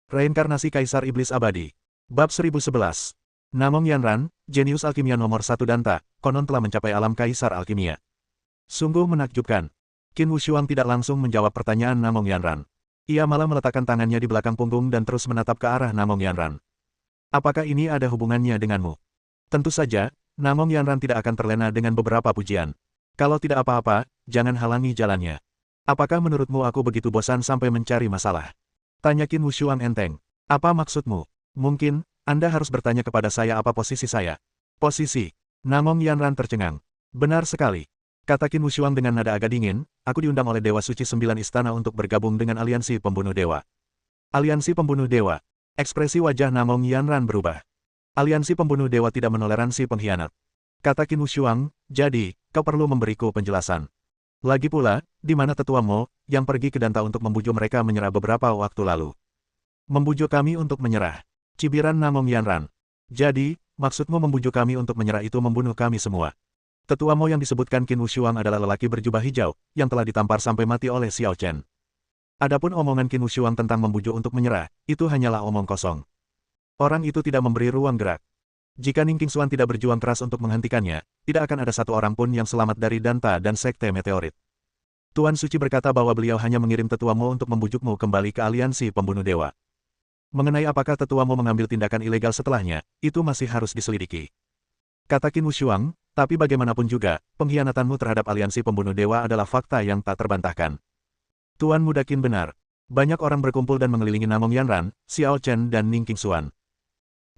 Reinkarnasi Kaisar Iblis Abadi. Bab 1011. Namong Yanran, jenius alkimia nomor 1 Danta, konon telah mencapai alam Kaisar Alkimia. Sungguh menakjubkan. Qin Wushuang tidak langsung menjawab pertanyaan Namong Yanran. Ia malah meletakkan tangannya di belakang punggung dan terus menatap ke arah Namong Yanran. Apakah ini ada hubungannya denganmu? Tentu saja, Namong Yanran tidak akan terlena dengan beberapa pujian. Kalau tidak apa-apa, jangan halangi jalannya. Apakah menurutmu aku begitu bosan sampai mencari masalah? Tanya Qin Wushuang enteng. Apa maksudmu? Mungkin, Anda harus bertanya kepada saya apa posisi saya. Posisi. Namong Yanran tercengang. Benar sekali. Kata Qin Wushuang dengan nada agak dingin, aku diundang oleh Dewa Suci 9 Istana untuk bergabung dengan Aliansi Pembunuh Dewa. Aliansi Pembunuh Dewa. Ekspresi wajah Namong Yanran berubah. Aliansi Pembunuh Dewa tidak menoleransi pengkhianat. Kata Qin Wushuang, jadi, kau perlu memberiku penjelasan. Lagi pula, di mana tetua Mo, yang pergi ke Danta untuk membujuk mereka menyerah beberapa waktu lalu? Membujuk kami untuk menyerah. Cibiran Namong Yanran. Jadi, maksudmu membujuk kami untuk menyerah itu membunuh kami semua. Tetua Mo yang disebutkan Qin Wushuang adalah lelaki berjubah hijau, yang telah ditampar sampai mati oleh Xiao Chen. Adapun omongan Qin Wushuang tentang membujuk untuk menyerah, itu hanyalah omong kosong. Orang itu tidak memberi ruang gerak. Jika Ning Qingshuan tidak berjuang keras untuk menghentikannya, tidak akan ada satu orang pun yang selamat dari Danta dan Sekte Meteorit. Tuan Suci berkata bahwa beliau hanya mengirim Tetua Mo untuk membujukmu kembali ke Aliansi Pembunuh Dewa. Mengenai apakah Tetua Mo mengambil tindakan ilegal setelahnya, itu masih harus diselidiki. Kata Qin Wushuang, tapi bagaimanapun juga, pengkhianatanmu terhadap Aliansi Pembunuh Dewa adalah fakta yang tak terbantahkan. Tuan Muda Qin benar. Banyak orang berkumpul dan mengelilingi Namong Yanran, Xiao Chen dan Ning Qingshuan.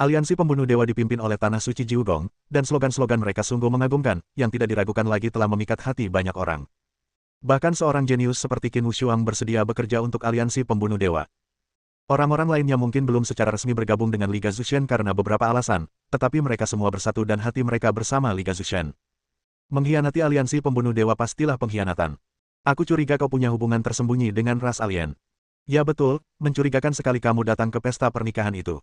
Aliansi Pembunuh Dewa dipimpin oleh Tanah Suci Jiugong, dan slogan-slogan mereka sungguh mengagumkan, yang tidak diragukan lagi telah memikat hati banyak orang. Bahkan seorang jenius seperti Qin Wushuang bersedia bekerja untuk Aliansi Pembunuh Dewa. Orang-orang lainnya mungkin belum secara resmi bergabung dengan Liga Zushen karena beberapa alasan, tetapi mereka semua bersatu dan hati mereka bersama Liga Zushen. Mengkhianati Aliansi Pembunuh Dewa pastilah pengkhianatan. Aku curiga kau punya hubungan tersembunyi dengan ras alien. Ya betul, mencurigakan sekali kamu datang ke pesta pernikahan itu.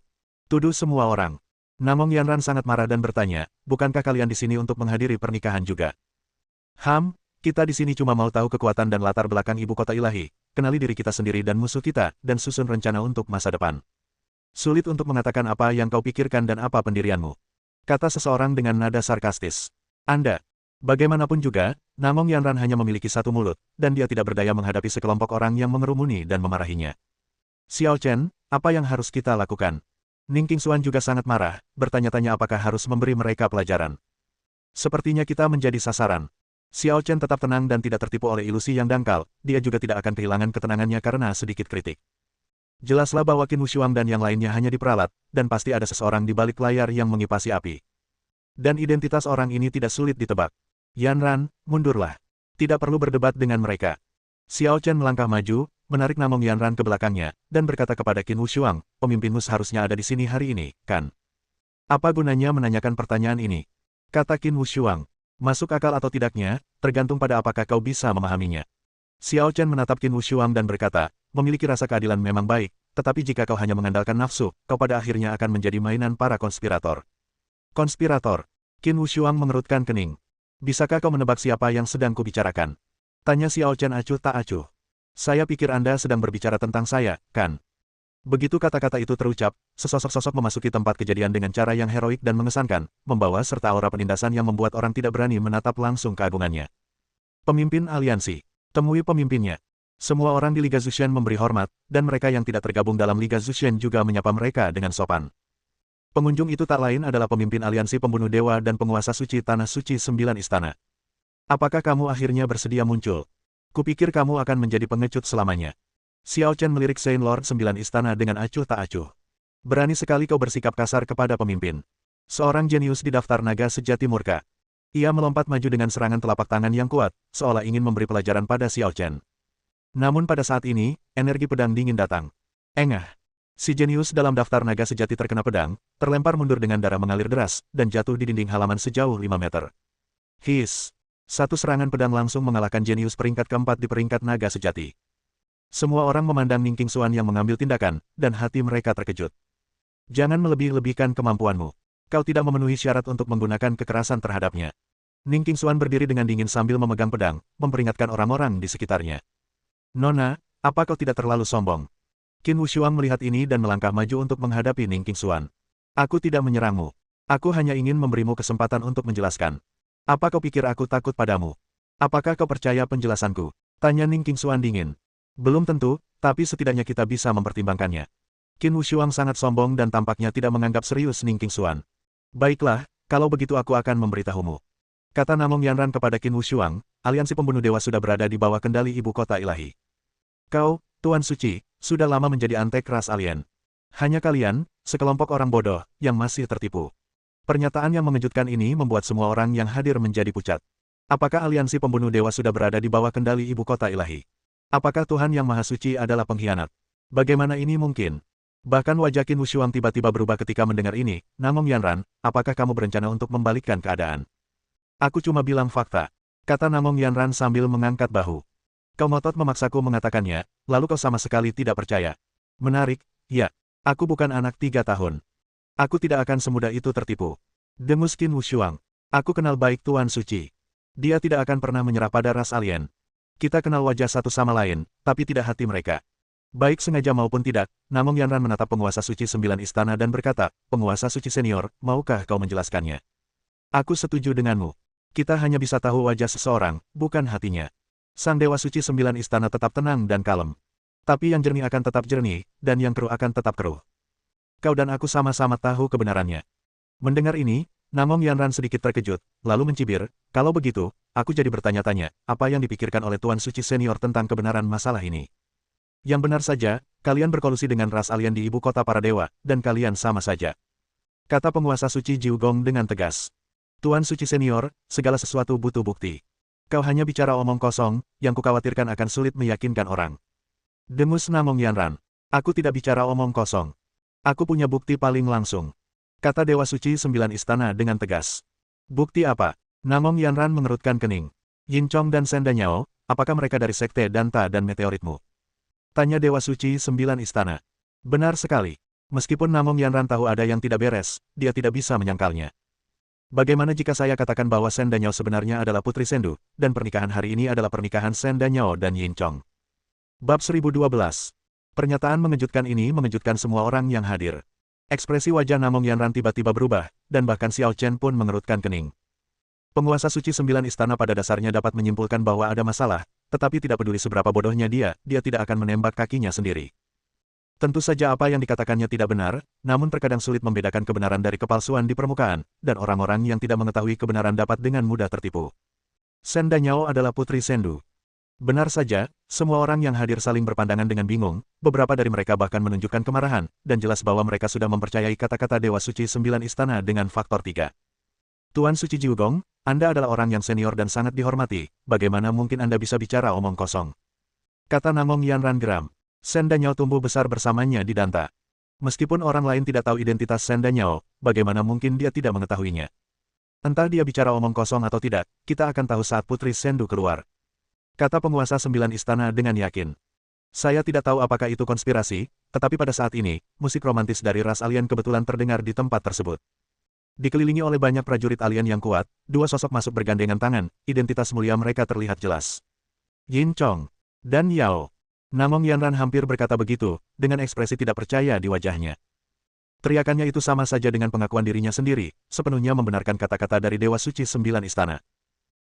Tuduh semua orang. Namong Yanran sangat marah dan bertanya, bukankah kalian di sini untuk menghadiri pernikahan juga? Kita di sini cuma mau tahu kekuatan dan latar belakang ibu kota ilahi, kenali diri kita sendiri dan musuh kita, dan susun rencana untuk masa depan. Sulit untuk mengatakan apa yang kau pikirkan dan apa pendirianmu. Kata seseorang dengan nada sarkastis. Anda. Bagaimanapun juga, Namong Yanran hanya memiliki satu mulut, dan dia tidak berdaya menghadapi sekelompok orang yang mengerumuni dan memarahinya. Xiao Chen, apa yang harus kita lakukan? Ning Qingshuan juga sangat marah, bertanya-tanya apakah harus memberi mereka pelajaran. Sepertinya kita menjadi sasaran. Xiao Chen tetap tenang dan tidak tertipu oleh ilusi yang dangkal, dia juga tidak akan kehilangan ketenangannya karena sedikit kritik. Jelaslah bahwa Qin Wushuang dan yang lainnya hanya diperalat, dan pasti ada seseorang di balik layar yang mengipasi api. Dan identitas orang ini tidak sulit ditebak. Yanran, mundurlah. Tidak perlu berdebat dengan mereka. Xiao Chen melangkah maju, menarik Namong Yanran ke belakangnya, dan berkata kepada Qin Wushuang, pemimpinmu seharusnya ada di sini hari ini, kan? Apa gunanya menanyakan pertanyaan ini? Kata Qin Wushuang. Masuk akal atau tidaknya, tergantung pada apakah kau bisa memahaminya. Xiao Chen menatap Qin Wushuang dan berkata, memiliki rasa keadilan memang baik, tetapi jika kau hanya mengandalkan nafsu, kau pada akhirnya akan menjadi mainan para konspirator. Konspirator. Qin Wushuang mengerutkan kening. Bisakah kau menebak siapa yang sedang kubicarakan? Tanya Xiao Chen acuh tak acuh. Saya pikir Anda sedang berbicara tentang saya, kan? Begitu kata-kata itu terucap, sesosok-sosok memasuki tempat kejadian dengan cara yang heroik dan mengesankan, membawa serta aura penindasan yang membuat orang tidak berani menatap langsung keagungannya. Pemimpin aliansi. Temui pemimpinnya. Semua orang di Liga Zushen memberi hormat, dan mereka yang tidak tergabung dalam Liga Zushen juga menyapa mereka dengan sopan. Pengunjung itu tak lain adalah pemimpin aliansi pembunuh dewa dan penguasa suci Tanah Suci 9 Istana. Apakah kamu akhirnya bersedia muncul? Kupikir kamu akan menjadi pengecut selamanya. Xiao Chen melirik Saint Lord 9 Istana dengan acuh tak acuh. Berani sekali kau bersikap kasar kepada pemimpin. Seorang jenius di daftar naga sejati murka. Ia melompat maju dengan serangan telapak tangan yang kuat, seolah ingin memberi pelajaran pada Xiao Chen. Namun pada saat ini, energi pedang dingin datang. Engah. Si jenius dalam daftar naga sejati terkena pedang, terlempar mundur dengan darah mengalir deras, dan jatuh di dinding halaman sejauh 5 meter. His. Satu serangan pedang langsung mengalahkan jenius peringkat keempat di peringkat naga sejati. Semua orang memandang Ning Qingshuan yang mengambil tindakan, dan hati mereka terkejut. Jangan melebih-lebihkan kemampuanmu. Kau tidak memenuhi syarat untuk menggunakan kekerasan terhadapnya. Ning Qingshuan berdiri dengan dingin sambil memegang pedang, memperingatkan orang-orang di sekitarnya. Nona, apa kau tidak terlalu sombong? Qin Wushuang melihat ini dan melangkah maju untuk menghadapi Ning Qingshuan. Aku tidak menyerangmu. Aku hanya ingin memberimu kesempatan untuk menjelaskan. Apa kau pikir aku takut padamu? Apakah kau percaya penjelasanku? Tanya Ning Qingshuan dingin. Belum tentu, tapi setidaknya kita bisa mempertimbangkannya. Qin Wushuang sangat sombong dan tampaknya tidak menganggap serius Ning Qingshuan. Baiklah, kalau begitu aku akan memberitahumu. Kata Namong Yanran kepada Qin Wushuang, aliansi pembunuh dewa sudah berada di bawah kendali ibu kota ilahi. Kau, Tuan Suci, sudah lama menjadi antek ras alien. Hanya kalian, sekelompok orang bodoh, yang masih tertipu. Pernyataan yang mengejutkan ini membuat semua orang yang hadir menjadi pucat. Apakah aliansi pembunuh dewa sudah berada di bawah kendali ibu kota ilahi? Apakah Tuhan yang Maha Suci adalah pengkhianat? Bagaimana ini mungkin? Bahkan wajah Qin Wushuang tiba-tiba berubah ketika mendengar ini. Namong Yanran, apakah kamu berencana untuk membalikkan keadaan? Aku cuma bilang fakta, kata Namong Yanran sambil mengangkat bahu. Kau ngotot memaksaku mengatakannya, lalu kau sama sekali tidak percaya. Menarik, ya. Aku bukan anak 3 tahun. Aku tidak akan semudah itu tertipu. Dengus Qin Wushuang. Aku kenal baik Tuan Suci. Dia tidak akan pernah menyerah pada ras alien. Kita kenal wajah satu sama lain, tapi tidak hati mereka. Baik sengaja maupun tidak, Namong Yanran menatap penguasa suci 9 istana dan berkata, penguasa suci senior, maukah kau menjelaskannya? Aku setuju denganmu. Kita hanya bisa tahu wajah seseorang, bukan hatinya. Sang Dewa Suci 9 istana tetap tenang dan kalem. Tapi yang jernih akan tetap jernih, dan yang keruh akan tetap keruh. Kau dan aku sama-sama tahu kebenarannya. Mendengar ini, Namong Yanran sedikit terkejut, lalu mencibir, kalau begitu, aku jadi bertanya-tanya, apa yang dipikirkan oleh Tuan Suci Senior tentang kebenaran masalah ini? Yang benar saja, kalian berkolusi dengan ras alien di ibu kota para dewa, dan kalian sama saja. Kata penguasa suci Jiu Gong dengan tegas. Tuan Suci Senior, segala sesuatu butuh bukti. Kau hanya bicara omong kosong, yang kukhawatirkan akan sulit meyakinkan orang. Dengus Namong Yanran. Aku tidak bicara omong kosong. Aku punya bukti paling langsung. Kata Dewa Suci 9 istana dengan tegas. Bukti apa? Namong Yanran mengerutkan kening. Yin Chong dan Shen Danyao, apakah mereka dari sekte Danta dan Meteoritmu? Tanya Dewa Suci 9 istana. Benar sekali. Meskipun Namong Yanran tahu ada yang tidak beres, dia tidak bisa menyangkalnya. Bagaimana jika saya katakan bahwa Shen Danyao sebenarnya adalah putri Sendu, dan pernikahan hari ini adalah pernikahan Shen Danyao dan Yin Chong? Bab 1012. Pernyataan mengejutkan ini mengejutkan semua orang yang hadir. Ekspresi wajah Namong Yanran tiba-tiba berubah, dan bahkan Xiao Chen pun mengerutkan kening. Penguasa suci 9 istana pada dasarnya dapat menyimpulkan bahwa ada masalah, tetapi tidak peduli seberapa bodohnya dia tidak akan menembak kakinya sendiri. Tentu saja apa yang dikatakannya tidak benar, namun terkadang sulit membedakan kebenaran dari kepalsuan di permukaan, dan orang-orang yang tidak mengetahui kebenaran dapat dengan mudah tertipu. Shen Danyao adalah putri Sendu. Benar saja, semua orang yang hadir saling berpandangan dengan bingung, beberapa dari mereka bahkan menunjukkan kemarahan, dan jelas bahwa mereka sudah mempercayai kata-kata Dewa Suci 9 istana dengan faktor 3. Tuan Suci Jiu Gong, Anda adalah orang yang senior dan sangat dihormati, bagaimana mungkin Anda bisa bicara omong kosong? Kata Namong Yanran geram. Shen Danyao tumbuh besar bersamanya di Danta. Meskipun orang lain tidak tahu identitas Shen Danyao, bagaimana mungkin dia tidak mengetahuinya? Entah dia bicara omong kosong atau tidak, kita akan tahu saat Putri Sendu keluar. Kata penguasa 9 istana dengan yakin. Saya tidak tahu apakah itu konspirasi, tetapi pada saat ini, musik romantis dari ras alien kebetulan terdengar di tempat tersebut. Dikelilingi oleh banyak prajurit alien yang kuat, dua sosok masuk bergandengan tangan, identitas mulia mereka terlihat jelas. Yin Chong dan Yao. Namong Yanran hampir berkata begitu, dengan ekspresi tidak percaya di wajahnya. Teriakannya itu sama saja dengan pengakuan dirinya sendiri, sepenuhnya membenarkan kata-kata dari Dewa Suci 9 istana.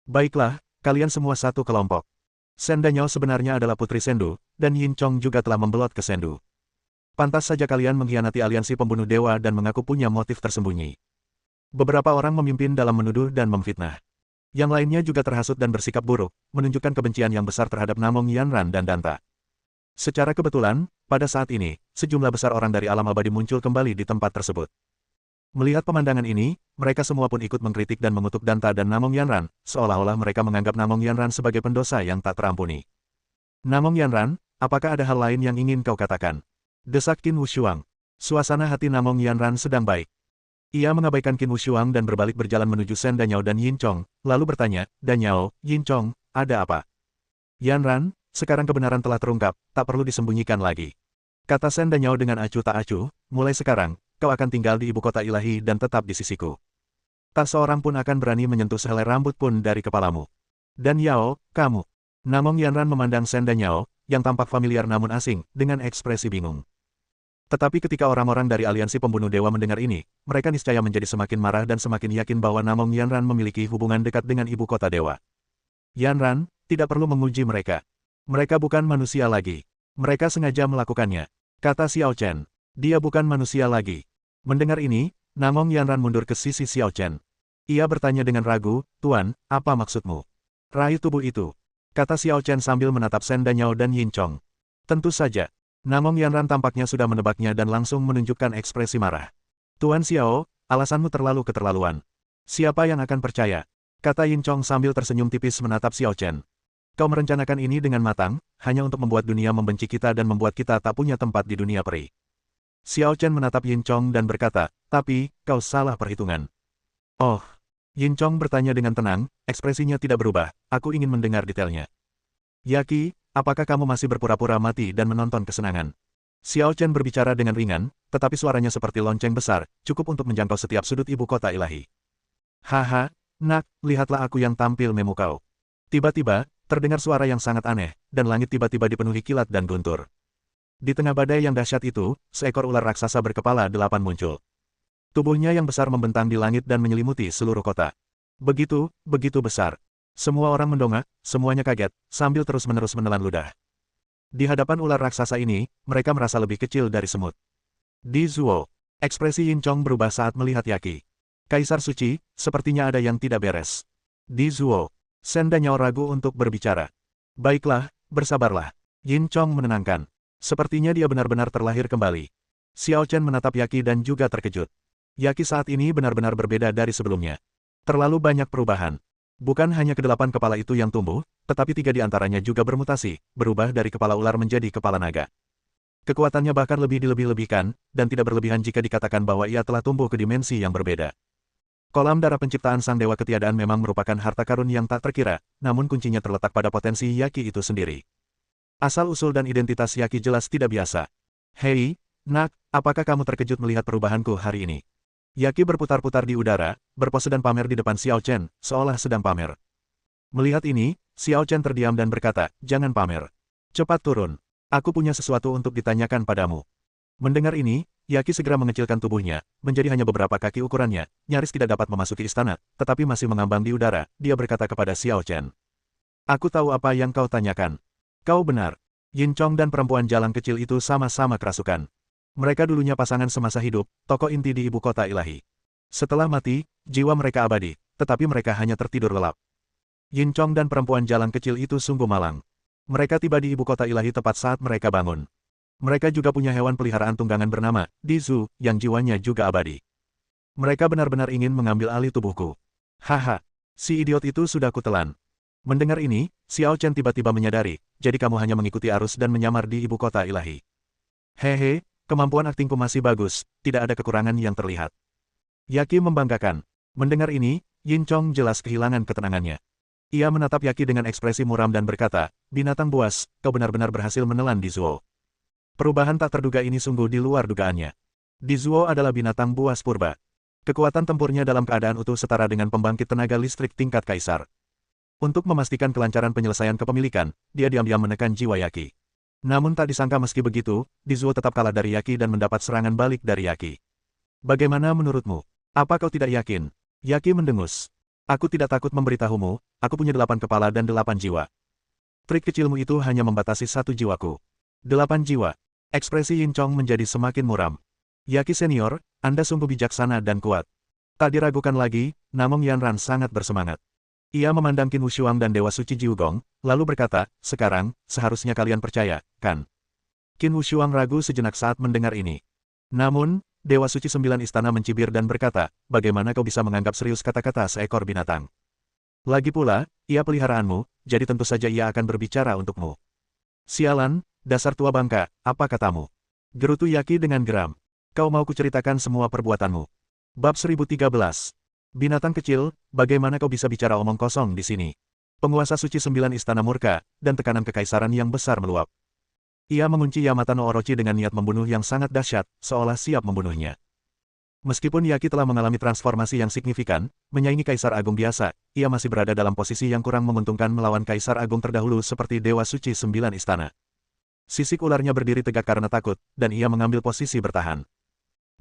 Baiklah, kalian semua satu kelompok. Shen Danyao sebenarnya adalah putri Sendu, dan Yin Chong juga telah membelot ke Sendu. Pantas saja kalian mengkhianati aliansi pembunuh dewa dan mengaku punya motif tersembunyi. Beberapa orang memimpin dalam menuduh dan memfitnah. Yang lainnya juga terhasut dan bersikap buruk, menunjukkan kebencian yang besar terhadap Namong Yanran dan Danta. Secara kebetulan, pada saat ini, sejumlah besar orang dari alam abadi muncul kembali di tempat tersebut. Melihat pemandangan ini, mereka semua pun ikut mengkritik dan mengutuk Danta dan Namong Yanran, seolah-olah mereka menganggap Namong Yanran sebagai pendosa yang tak terampuni. Namong Yanran, apakah ada hal lain yang ingin kau katakan? Desak Qin Wushuang. Suasana hati Namong Yanran sedang baik. Ia mengabaikan Qin Wushuang dan berbalik berjalan menuju Shen Danyao dan Yin Chong, lalu bertanya, Danyao, Yin Chong, ada apa? Yanran, sekarang kebenaran telah terungkap, tak perlu disembunyikan lagi. Kata Shen Danyao dengan acuh tak acuh, mulai sekarang, kau akan tinggal di ibu kota ilahi dan tetap di sisiku. Tak seorang pun akan berani menyentuh sehelai rambut pun dari kepalamu. Dan Yao, kamu. Namong Yanran memandang Shen Danyao, yang tampak familiar namun asing, dengan ekspresi bingung. Tetapi ketika orang-orang dari aliansi pembunuh dewa mendengar ini, mereka niscaya menjadi semakin marah dan semakin yakin bahwa Namong Yanran memiliki hubungan dekat dengan ibu kota dewa. Yanran, tidak perlu menguji mereka. Mereka bukan manusia lagi. Mereka sengaja melakukannya, kata Xiao Chen. Dia bukan manusia lagi. Mendengar ini, Namong Yanran mundur ke sisi Xiao Chen. Ia bertanya dengan ragu, Tuan, apa maksudmu? Raih tubuh itu, kata Xiao Chen sambil menatap Shen Danyao dan Yin Chong. Tentu saja. Namong Yanran tampaknya sudah menebaknya dan langsung menunjukkan ekspresi marah. Tuan Xiao, alasanmu terlalu keterlaluan. Siapa yang akan percaya? Kata Yin Chong sambil tersenyum tipis menatap Xiao Chen. Kau merencanakan ini dengan matang, hanya untuk membuat dunia membenci kita dan membuat kita tak punya tempat di dunia peri. Xiao Chen menatap Yin Chong dan berkata, tapi, kau salah perhitungan. Oh. Yin Chong bertanya dengan tenang, ekspresinya tidak berubah, aku ingin mendengar detailnya. Yaki, apakah kamu masih berpura-pura mati dan menonton kesenangan? Xiao Chen berbicara dengan ringan, tetapi suaranya seperti lonceng besar, cukup untuk menjangkau setiap sudut ibu kota ilahi. Haha, nak, lihatlah aku yang tampil memukau. Tiba-tiba, terdengar suara yang sangat aneh, dan langit tiba-tiba dipenuhi kilat dan guntur. Di tengah badai yang dahsyat itu, seekor ular raksasa berkepala 8 muncul. Tubuhnya yang besar membentang di langit dan menyelimuti seluruh kota. Begitu besar. Semua orang mendongak, semuanya kaget, sambil terus-menerus menelan ludah. Di hadapan ular raksasa ini, mereka merasa lebih kecil dari semut. Di Zuo, ekspresi Yin Chong berubah saat melihat Yaki. Kaisar Suci, sepertinya ada yang tidak beres. Di Zuo, Shen Danyao ragu untuk berbicara. Baiklah, bersabarlah. Yin Chong menenangkan. Sepertinya dia benar-benar terlahir kembali. Xiao Chen menatap Yaki dan juga terkejut. Yaki saat ini benar-benar berbeda dari sebelumnya. Terlalu banyak perubahan. Bukan hanya kedelapan kepala itu yang tumbuh, tetapi 3 di antaranya juga bermutasi, berubah dari kepala ular menjadi kepala naga. Kekuatannya bahkan lebih dilebih-lebihkan, dan tidak berlebihan jika dikatakan bahwa ia telah tumbuh ke dimensi yang berbeda. Kolam darah penciptaan Sang Dewa Ketiadaan memang merupakan harta karun yang tak terkira, namun kuncinya terletak pada potensi Yaki itu sendiri. Asal-usul dan identitas Yaki jelas tidak biasa. Hei, nak, apakah kamu terkejut melihat perubahanku hari ini? Yaki berputar-putar di udara, berpose dan pamer di depan Xiao Chen, seolah sedang pamer. Melihat ini, Xiao Chen terdiam dan berkata, jangan pamer. Cepat turun. Aku punya sesuatu untuk ditanyakan padamu. Mendengar ini, Yaki segera mengecilkan tubuhnya, menjadi hanya beberapa kaki ukurannya, nyaris tidak dapat memasuki istana, tetapi masih mengambang di udara, dia berkata kepada Xiao Chen. Aku tahu apa yang kau tanyakan. Kau benar. Yin Chong dan perempuan jalan kecil itu sama-sama kerasukan. Mereka dulunya pasangan semasa hidup, tokoh inti di ibu kota ilahi. Setelah mati, jiwa mereka abadi, tetapi mereka hanya tertidur lelap. Yin Chong dan perempuan jalan kecil itu sungguh malang. Mereka tiba di ibu kota ilahi tepat saat mereka bangun. Mereka juga punya hewan peliharaan tunggangan bernama Dizu, yang jiwanya juga abadi. Mereka benar-benar ingin mengambil alih tubuhku. Haha, si idiot itu sudah kutelan. Mendengar ini, Xiao Chen tiba-tiba menyadari, jadi kamu hanya mengikuti arus dan menyamar di ibu kota ilahi. Hehe. Kemampuan aktingku masih bagus, tidak ada kekurangan yang terlihat. Yaki membanggakan. Mendengar ini, Yin Chong jelas kehilangan ketenangannya. Ia menatap Yaki dengan ekspresi muram dan berkata, binatang buas, kau benar-benar berhasil menelan Di Zuo. Perubahan tak terduga ini sungguh di luar dugaannya. Di Zuo adalah binatang buas purba. Kekuatan tempurnya dalam keadaan utuh setara dengan pembangkit tenaga listrik tingkat kaisar. Untuk memastikan kelancaran penyelesaian kepemilikan, dia diam-diam menekan jiwa Yaki. Namun tak disangka meski begitu, Di Zuo tetap kalah dari Yaki dan mendapat serangan balik dari Yaki. Bagaimana menurutmu? Apa kau tidak yakin? Yaki mendengus. Aku tidak takut memberitahumu, aku punya 8 kepala dan 8 jiwa. Trik kecilmu itu hanya membatasi 1 jiwaku. 8 jiwa. Ekspresi Yin Chong menjadi semakin muram. Yaki senior, Anda sungguh bijaksana dan kuat. Tak diragukan lagi, Namong Yanran sangat bersemangat. Ia memandang Qin Wushuang dan Dewa Suci Jiugong, lalu berkata, sekarang, seharusnya kalian percaya, kan? Qin Wushuang ragu sejenak saat mendengar ini. Namun, Dewa Suci 9 Istana mencibir dan berkata, bagaimana kau bisa menganggap serius kata-kata seekor binatang? Lagi pula, ia peliharaanmu, jadi tentu saja ia akan berbicara untukmu. Sialan, dasar tua bangka, apa katamu? Gerutu Yaki dengan geram. Kau mau kuceritakan semua perbuatanmu. Bab 1013. Binatang kecil, bagaimana kau bisa bicara omong kosong di sini? Penguasa suci 9 istana murka, dan tekanan kekaisaran yang besar meluap. Ia mengunci Yamata no Orochi dengan niat membunuh yang sangat dahsyat, seolah siap membunuhnya. Meskipun Yaki telah mengalami transformasi yang signifikan, menyaingi Kaisar Agung biasa, ia masih berada dalam posisi yang kurang menguntungkan melawan Kaisar Agung terdahulu seperti Dewa Suci Sembilan Istana. Sisik ularnya berdiri tegak karena takut, dan ia mengambil posisi bertahan.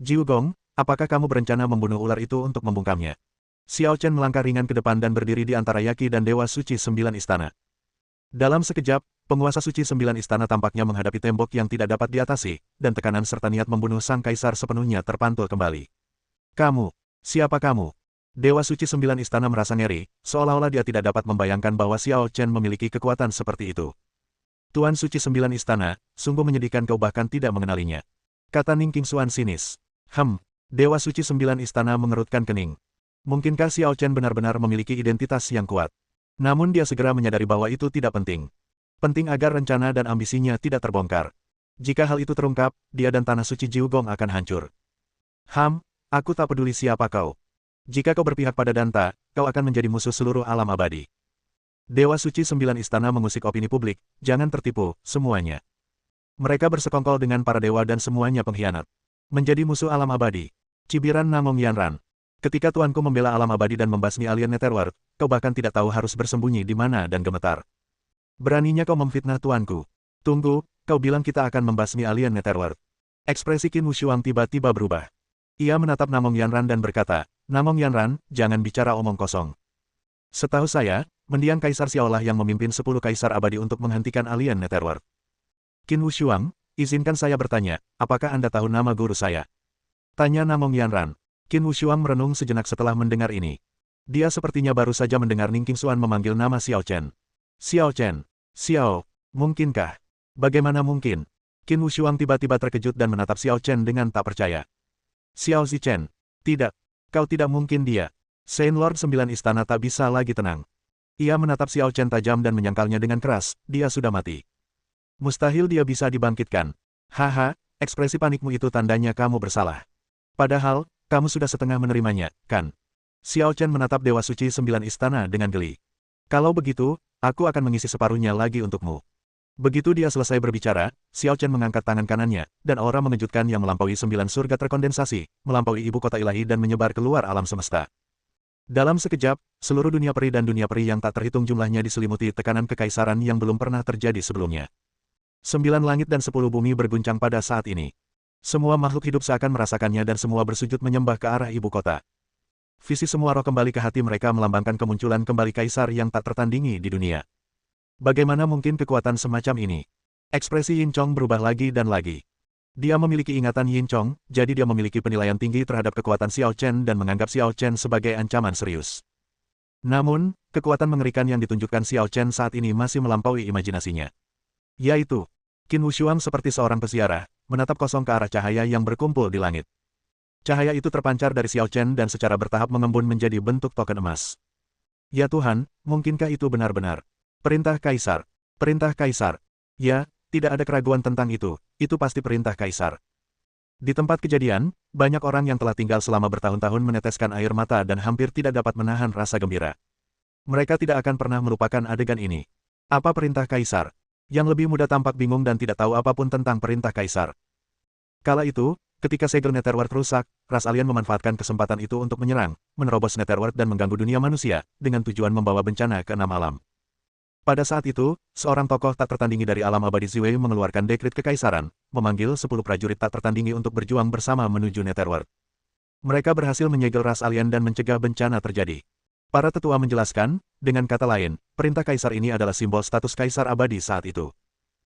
Jiu Gong, apakah kamu berencana membunuh ular itu untuk membungkamnya? Xiao Chen melangkah ringan ke depan dan berdiri di antara Yaki dan Dewa Suci Sembilan Istana. Dalam sekejap, penguasa suci Sembilan Istana tampaknya menghadapi tembok yang tidak dapat diatasi, dan tekanan serta niat membunuh sang kaisar sepenuhnya terpantul kembali. Kamu, siapa kamu? Dewa Suci Sembilan Istana merasa ngeri, seolah-olah dia tidak dapat membayangkan bahwa Xiao Chen memiliki kekuatan seperti itu. Tuan Suci Sembilan Istana, sungguh menyedihkan kau bahkan tidak mengenalinya. Kata Ning Qingxuan sinis. Dewa Suci Sembilan Istana mengerutkan kening. Mungkinkah Xiao Chen benar-benar memiliki identitas yang kuat? Namun dia segera menyadari bahwa itu tidak penting. Penting agar rencana dan ambisinya tidak terbongkar. Jika hal itu terungkap, dia dan Tanah Suci Jiu Gong akan hancur. Aku tak peduli siapa kau. Jika kau berpihak pada Danta, kau akan menjadi musuh seluruh alam abadi. Dewa Suci Sembilan Istana mengusik opini publik, jangan tertipu, semuanya. Mereka bersekongkol dengan para dewa dan semuanya pengkhianat. Menjadi musuh alam abadi. Cibiran Namong Yanran. Ketika tuanku membela alam abadi dan membasmi alien Netherworld, kau bahkan tidak tahu harus bersembunyi di mana dan gemetar. Beraninya kau memfitnah tuanku. Tunggu, kau bilang kita akan membasmi alien Netherworld. Ekspresi Qin Wushuang tiba-tiba berubah. Ia menatap Namong Yanran dan berkata, Namong Yanran, jangan bicara omong kosong. Setahu saya, mendiang Kaisar Xiaolah yang memimpin 10 Kaisar Abadi untuk menghentikan alien Netherworld. Qin Wushuang, izinkan saya bertanya, apakah Anda tahu nama guru saya? Tanya Namong Yanran. Qin Wushuang merenung sejenak setelah mendengar ini. Dia sepertinya baru saja mendengar Ning Qingxuan memanggil nama Xiao Chen. Xiao Chen. Xiao. Mungkinkah? Bagaimana mungkin? Qin Wushuang tiba-tiba terkejut dan menatap Xiao Chen dengan tak percaya. Xiao Zichen. Tidak. Kau tidak mungkin dia. Saint Lord Sembilan Istana tak bisa lagi tenang. Ia menatap Xiao Chen tajam dan menyangkalnya dengan keras, dia sudah mati. Mustahil dia bisa dibangkitkan. Haha, ekspresi panikmu itu tandanya kamu bersalah. Padahal, kamu sudah setengah menerimanya, kan? Xiao Chen menatap Dewa Suci Sembilan Istana dengan geli. Kalau begitu, aku akan mengisi separuhnya lagi untukmu. Begitu dia selesai berbicara, Xiao Chen mengangkat tangan kanannya, dan aura mengejutkan yang melampaui 9 surga terkondensasi, melampaui ibu kota ilahi dan menyebar keluar alam semesta. Dalam sekejap, seluruh dunia peri dan dunia peri yang tak terhitung jumlahnya diselimuti tekanan kekaisaran yang belum pernah terjadi sebelumnya. 9 langit dan 10 bumi berguncang pada saat ini. Semua makhluk hidup seakan merasakannya dan semua bersujud menyembah ke arah ibu kota. Visi semua roh kembali ke hati mereka melambangkan kemunculan kembali kaisar yang tak tertandingi di dunia. Bagaimana mungkin kekuatan semacam ini? Ekspresi Yin Chong berubah lagi dan lagi. Dia memiliki ingatan Yin Chong, jadi dia memiliki penilaian tinggi terhadap kekuatan Xiao Chen dan menganggap Xiao Chen sebagai ancaman serius. Namun, kekuatan mengerikan yang ditunjukkan Xiao Chen saat ini masih melampaui imajinasinya. Yaitu, Qin Wushuang seperti seorang peziarah, menatap kosong ke arah cahaya yang berkumpul di langit. Cahaya itu terpancar dari Xiao Chen dan secara bertahap mengembun menjadi bentuk token emas. Ya Tuhan, mungkinkah itu benar-benar? Perintah Kaisar. Perintah Kaisar. Ya, tidak ada keraguan tentang itu pasti perintah Kaisar. Di tempat kejadian, banyak orang yang telah tinggal selama bertahun-tahun meneteskan air mata dan hampir tidak dapat menahan rasa gembira. Mereka tidak akan pernah melupakan adegan ini. Apa perintah Kaisar? Yang lebih muda tampak bingung dan tidak tahu apapun tentang perintah Kaisar. Kala itu, ketika segel Netherworld rusak, ras alien memanfaatkan kesempatan itu untuk menyerang, menerobos Netherworld dan mengganggu dunia manusia, dengan tujuan membawa bencana ke 6 alam. Pada saat itu, seorang tokoh tak tertandingi dari alam abadi Ziwei mengeluarkan dekrit kekaisaran, memanggil 10 prajurit tak tertandingi untuk berjuang bersama menuju Netherworld. Mereka berhasil menyegel ras alien dan mencegah bencana terjadi. Para tetua menjelaskan, dengan kata lain, perintah kaisar ini adalah simbol status kaisar abadi saat itu.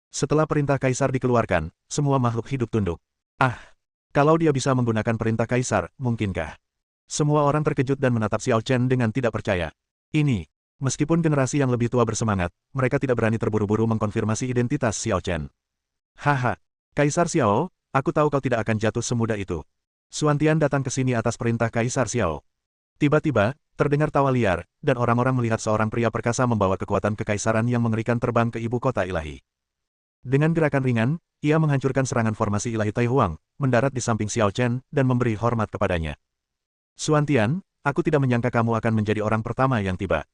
Setelah perintah kaisar dikeluarkan, semua makhluk hidup tunduk. Kalau dia bisa menggunakan perintah kaisar, mungkinkah? Semua orang terkejut dan menatap Xiao Chen dengan tidak percaya. Meskipun generasi yang lebih tua bersemangat, mereka tidak berani terburu-buru mengkonfirmasi identitas Xiao Chen. Haha, Kaisar Xiao, aku tahu kau tidak akan jatuh semudah itu. Xuantian datang ke sini atas perintah Kaisar Xiao. Tiba-tiba, terdengar tawa liar, dan orang-orang melihat seorang pria perkasa membawa kekuatan kekaisaran yang mengerikan terbang ke ibu kota ilahi. Dengan gerakan ringan, ia menghancurkan serangan formasi ilahi Tai Huang, mendarat di samping Xiao Chen, dan memberi hormat kepadanya. Xuantian, aku tidak menyangka kamu akan menjadi orang pertama yang tiba.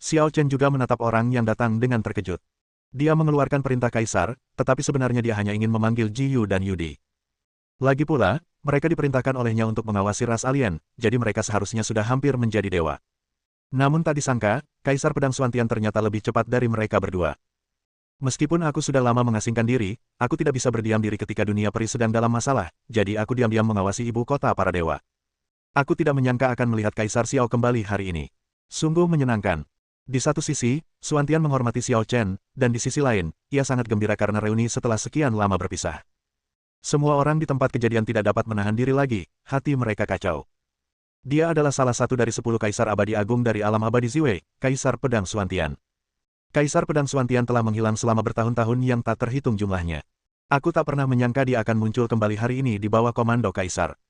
Xiao Chen juga menatap orang yang datang dengan terkejut. Dia mengeluarkan perintah kaisar, tetapi sebenarnya dia hanya ingin memanggil Ji Yu dan Yudi. Lagi pula, mereka diperintahkan olehnya untuk mengawasi ras alien, jadi mereka seharusnya sudah hampir menjadi dewa. Namun tak disangka, Kaisar Pedang Xuantian ternyata lebih cepat dari mereka berdua. Meskipun aku sudah lama mengasingkan diri, aku tidak bisa berdiam diri ketika dunia peri sedang dalam masalah, jadi aku diam-diam mengawasi ibu kota para dewa. Aku tidak menyangka akan melihat Kaisar Xiao kembali hari ini. Sungguh menyenangkan. Di satu sisi, Xuantian menghormati Xiao Chen, dan di sisi lain, ia sangat gembira karena reuni setelah sekian lama berpisah. Semua orang di tempat kejadian tidak dapat menahan diri lagi, hati mereka kacau. Dia adalah salah satu dari 10 kaisar abadi agung dari alam abadi Ziwei, Kaisar Pedang Xuantian. Kaisar Pedang Xuantian telah menghilang selama bertahun-tahun yang tak terhitung jumlahnya. Aku tak pernah menyangka dia akan muncul kembali hari ini di bawah komando Kaisar.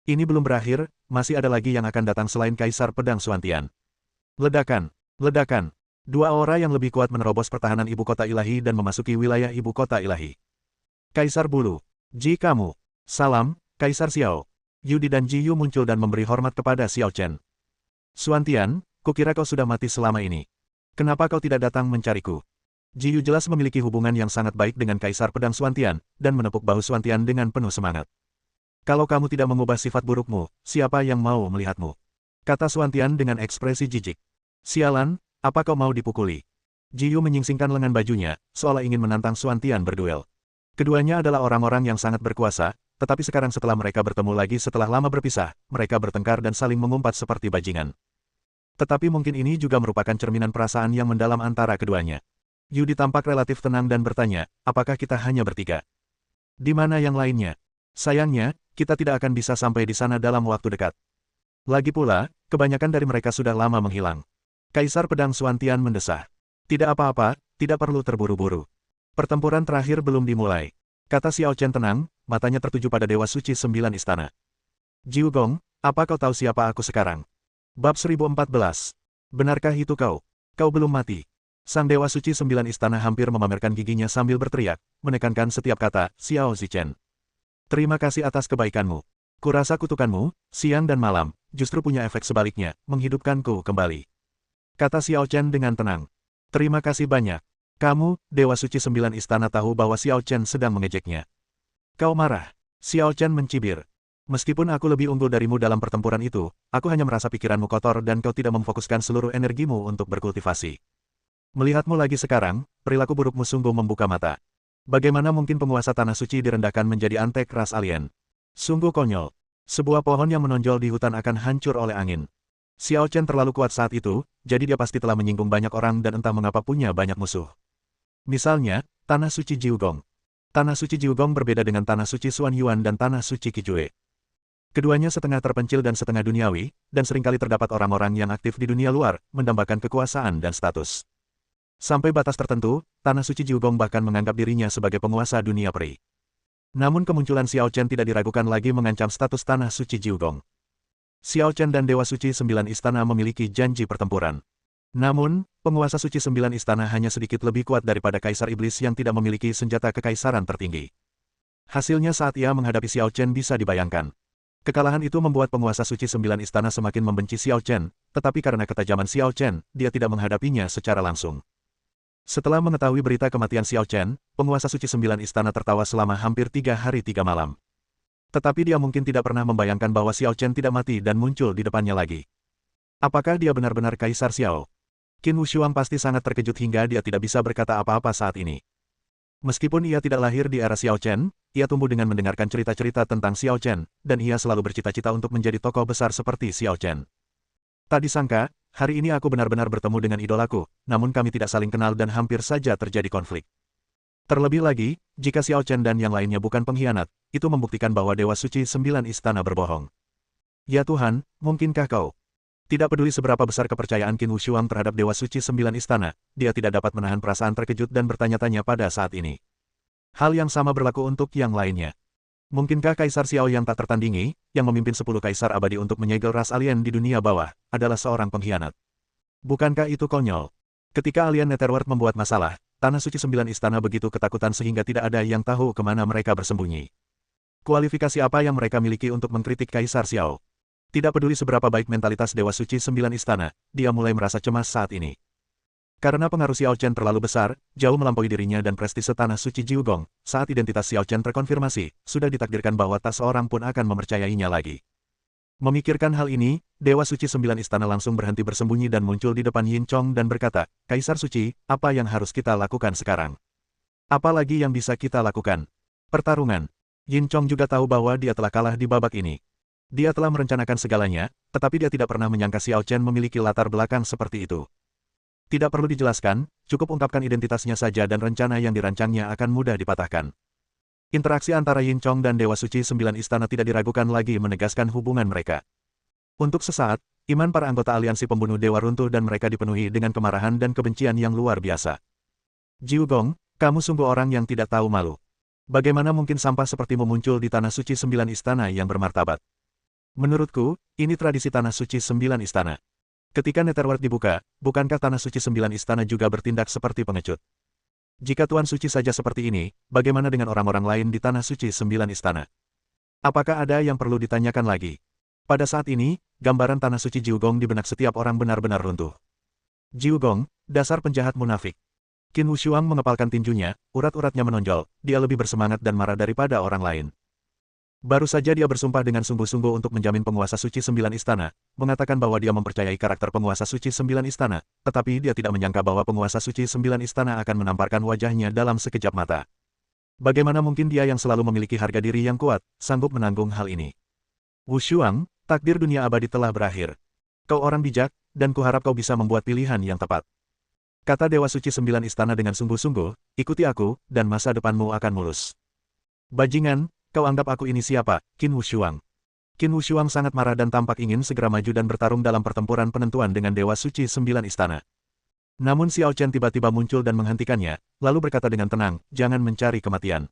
Ini belum berakhir, masih ada lagi yang akan datang selain Kaisar Pedang Xuantian. Ledakan, ledakan. Dua aura yang lebih kuat menerobos pertahanan ibu kota ilahi dan memasuki wilayah ibu kota ilahi. Kaisar Bulu, Ji kamu. Salam, Kaisar Xiao. Yudi dan Ji Yu muncul dan memberi hormat kepada Xiao Chen. Xuantian, kukira kau sudah mati selama ini. Kenapa kau tidak datang mencariku? Ji Yu jelas memiliki hubungan yang sangat baik dengan Kaisar Pedang Xuantian, dan menepuk bahu Xuantian dengan penuh semangat. Kalau kamu tidak mengubah sifat burukmu, siapa yang mau melihatmu? Kata Xuantian dengan ekspresi jijik. Sialan, apa kau mau dipukuli? Ji Yu menyingsingkan lengan bajunya, seolah ingin menantang Xuantian berduel. Keduanya adalah orang-orang yang sangat berkuasa, tetapi sekarang setelah mereka bertemu lagi setelah lama berpisah, mereka bertengkar dan saling mengumpat seperti bajingan. Tetapi mungkin ini juga merupakan cerminan perasaan yang mendalam antara keduanya. Yudi tampak relatif tenang dan bertanya, apakah kita hanya bertiga? Di mana yang lainnya? Sayangnya, kita tidak akan bisa sampai di sana dalam waktu dekat. Lagi pula, kebanyakan dari mereka sudah lama menghilang. Kaisar Pedang Xuantian mendesah. Tidak apa-apa, tidak perlu terburu-buru. Pertempuran terakhir belum dimulai. Kata Xiao Chen tenang, matanya tertuju pada Dewa Suci 9 Istana. Jiu Gong, apa kau tahu siapa aku sekarang? Bab 1014. Benarkah itu kau? Kau belum mati. Sang Dewa Suci 9 Istana hampir memamerkan giginya sambil berteriak, menekankan setiap kata, Xiao Zichen. Terima kasih atas kebaikanmu. Kurasa kutukanmu, siang dan malam, justru punya efek sebaliknya, menghidupkanku kembali. Kata Xiao Chen dengan tenang. Terima kasih banyak. Kamu, Dewa Suci 9 Istana tahu bahwa Xiao Chen sedang mengejeknya. Kau marah. Xiao Chen mencibir. Meskipun aku lebih unggul darimu dalam pertempuran itu, aku hanya merasa pikiranmu kotor dan kau tidak memfokuskan seluruh energimu untuk berkultivasi. Melihatmu lagi sekarang, perilaku burukmu sungguh membuka mata. Bagaimana mungkin penguasa Tanah Suci direndahkan menjadi antek ras alien? Sungguh konyol. Sebuah pohon yang menonjol di hutan akan hancur oleh angin. Xiao Chen terlalu kuat saat itu, jadi dia pasti telah menyinggung banyak orang dan entah mengapa punya banyak musuh. Misalnya, Tanah Suci Jiugong. Tanah Suci Jiugong berbeda dengan Tanah Suci Xuan Yuan dan Tanah Suci Qijue. Keduanya setengah terpencil dan setengah duniawi, dan seringkali terdapat orang-orang yang aktif di dunia luar, mendambakan kekuasaan dan status. Sampai batas tertentu, Tanah Suci Jiugong bahkan menganggap dirinya sebagai penguasa dunia peri. Namun kemunculan Xiao Chen tidak diragukan lagi mengancam status Tanah Suci Jiugong. Xiao Chen dan Dewa Suci 9 Istana memiliki janji pertempuran. Namun, penguasa Suci 9 Istana hanya sedikit lebih kuat daripada Kaisar Iblis yang tidak memiliki senjata kekaisaran tertinggi. Hasilnya saat ia menghadapi Xiao Chen bisa dibayangkan. Kekalahan itu membuat penguasa Suci 9 Istana semakin membenci Xiao Chen, tetapi karena ketajaman Xiao Chen, dia tidak menghadapinya secara langsung. Setelah mengetahui berita kematian Xiao Chen, penguasa Suci 9 Istana tertawa selama hampir 3 hari 3 malam. Tetapi dia mungkin tidak pernah membayangkan bahwa Xiao Chen tidak mati dan muncul di depannya lagi. Apakah dia benar-benar Kaisar Xiao? Qin Wushuang pasti sangat terkejut hingga dia tidak bisa berkata apa-apa saat ini. Meskipun ia tidak lahir di era Xiao Chen, ia tumbuh dengan mendengarkan cerita-cerita tentang Xiao Chen, dan ia selalu bercita-cita untuk menjadi tokoh besar seperti Xiao Chen. Tak disangka, hari ini aku benar-benar bertemu dengan idolaku, namun kami tidak saling kenal dan hampir saja terjadi konflik. Terlebih lagi, jika Xiao Chen dan yang lainnya bukan pengkhianat, itu membuktikan bahwa Dewa Suci 9 Istana berbohong. Ya Tuhan, mungkinkah kau? Tidak peduli seberapa besar kepercayaan Qin Wushuang terhadap Dewa Suci 9 Istana, dia tidak dapat menahan perasaan terkejut dan bertanya-tanya pada saat ini. Hal yang sama berlaku untuk yang lainnya. Mungkinkah Kaisar Xiao yang tak tertandingi, yang memimpin 10 kaisar abadi untuk menyegel ras alien di dunia bawah, adalah seorang pengkhianat? Bukankah itu konyol? Ketika alien Netherworld membuat masalah, Tanah Suci 9 Istana begitu ketakutan sehingga tidak ada yang tahu kemana mereka bersembunyi. Kualifikasi apa yang mereka miliki untuk mengkritik Kaisar Xiao? Tidak peduli seberapa baik mentalitas Dewa Suci 9 Istana, dia mulai merasa cemas saat ini. Karena pengaruh Xiao Chen terlalu besar, jauh melampaui dirinya dan prestise Tanah Suci Jiugong, saat identitas Xiao Chen terkonfirmasi, sudah ditakdirkan bahwa tak seorang pun akan mempercayainya lagi. Memikirkan hal ini, Dewa Suci Sembilan Istana langsung berhenti bersembunyi dan muncul di depan Yin Chong dan berkata, Kaisar Suci, apa yang harus kita lakukan sekarang? Apa lagi yang bisa kita lakukan? Pertarungan. Yin Chong juga tahu bahwa dia telah kalah di babak ini. Dia telah merencanakan segalanya, tetapi dia tidak pernah menyangka Xiao Chen memiliki latar belakang seperti itu. Tidak perlu dijelaskan, cukup ungkapkan identitasnya saja dan rencana yang dirancangnya akan mudah dipatahkan. Interaksi antara Yin Chong dan Dewa Suci Sembilan Istana tidak diragukan lagi menegaskan hubungan mereka. Untuk sesaat, iman para anggota aliansi pembunuh dewa runtuh dan mereka dipenuhi dengan kemarahan dan kebencian yang luar biasa. Jiugong, kamu sungguh orang yang tidak tahu malu. Bagaimana mungkin sampah sepertimu muncul di Tanah Suci Sembilan Istana yang bermartabat? Menurutku, ini tradisi Tanah Suci Sembilan Istana. Ketika Netherworld dibuka, bukankah Tanah Suci Sembilan Istana juga bertindak seperti pengecut? Jika Tuan Suci saja seperti ini, bagaimana dengan orang-orang lain di Tanah Suci Sembilan Istana? Apakah ada yang perlu ditanyakan lagi? Pada saat ini, gambaran Tanah Suci Jiugong di benak setiap orang benar-benar runtuh. Jiugong, dasar penjahat munafik. Qin Wushuang mengepalkan tinjunya, urat-uratnya menonjol, dia lebih bersemangat dan marah daripada orang lain. Baru saja dia bersumpah dengan sungguh-sungguh untuk menjamin penguasa suci Sembilan Istana, mengatakan bahwa dia mempercayai karakter penguasa suci Sembilan Istana, tetapi dia tidak menyangka bahwa penguasa suci Sembilan Istana akan menamparkan wajahnya dalam sekejap mata. Bagaimana mungkin dia yang selalu memiliki harga diri yang kuat, sanggup menanggung hal ini? Wushuang, takdir dunia abadi telah berakhir. Kau orang bijak, dan kuharap kau bisa membuat pilihan yang tepat. Kata Dewa Suci Sembilan Istana dengan sungguh-sungguh, ikuti aku, dan masa depanmu akan mulus. Bajingan, kau anggap aku ini siapa, Qin Wushuang? Qin Wushuang sangat marah dan tampak ingin segera maju dan bertarung dalam pertempuran penentuan dengan Dewa Suci Sembilan Istana. Namun Xiao Chen tiba-tiba muncul dan menghentikannya, lalu berkata dengan tenang, jangan mencari kematian.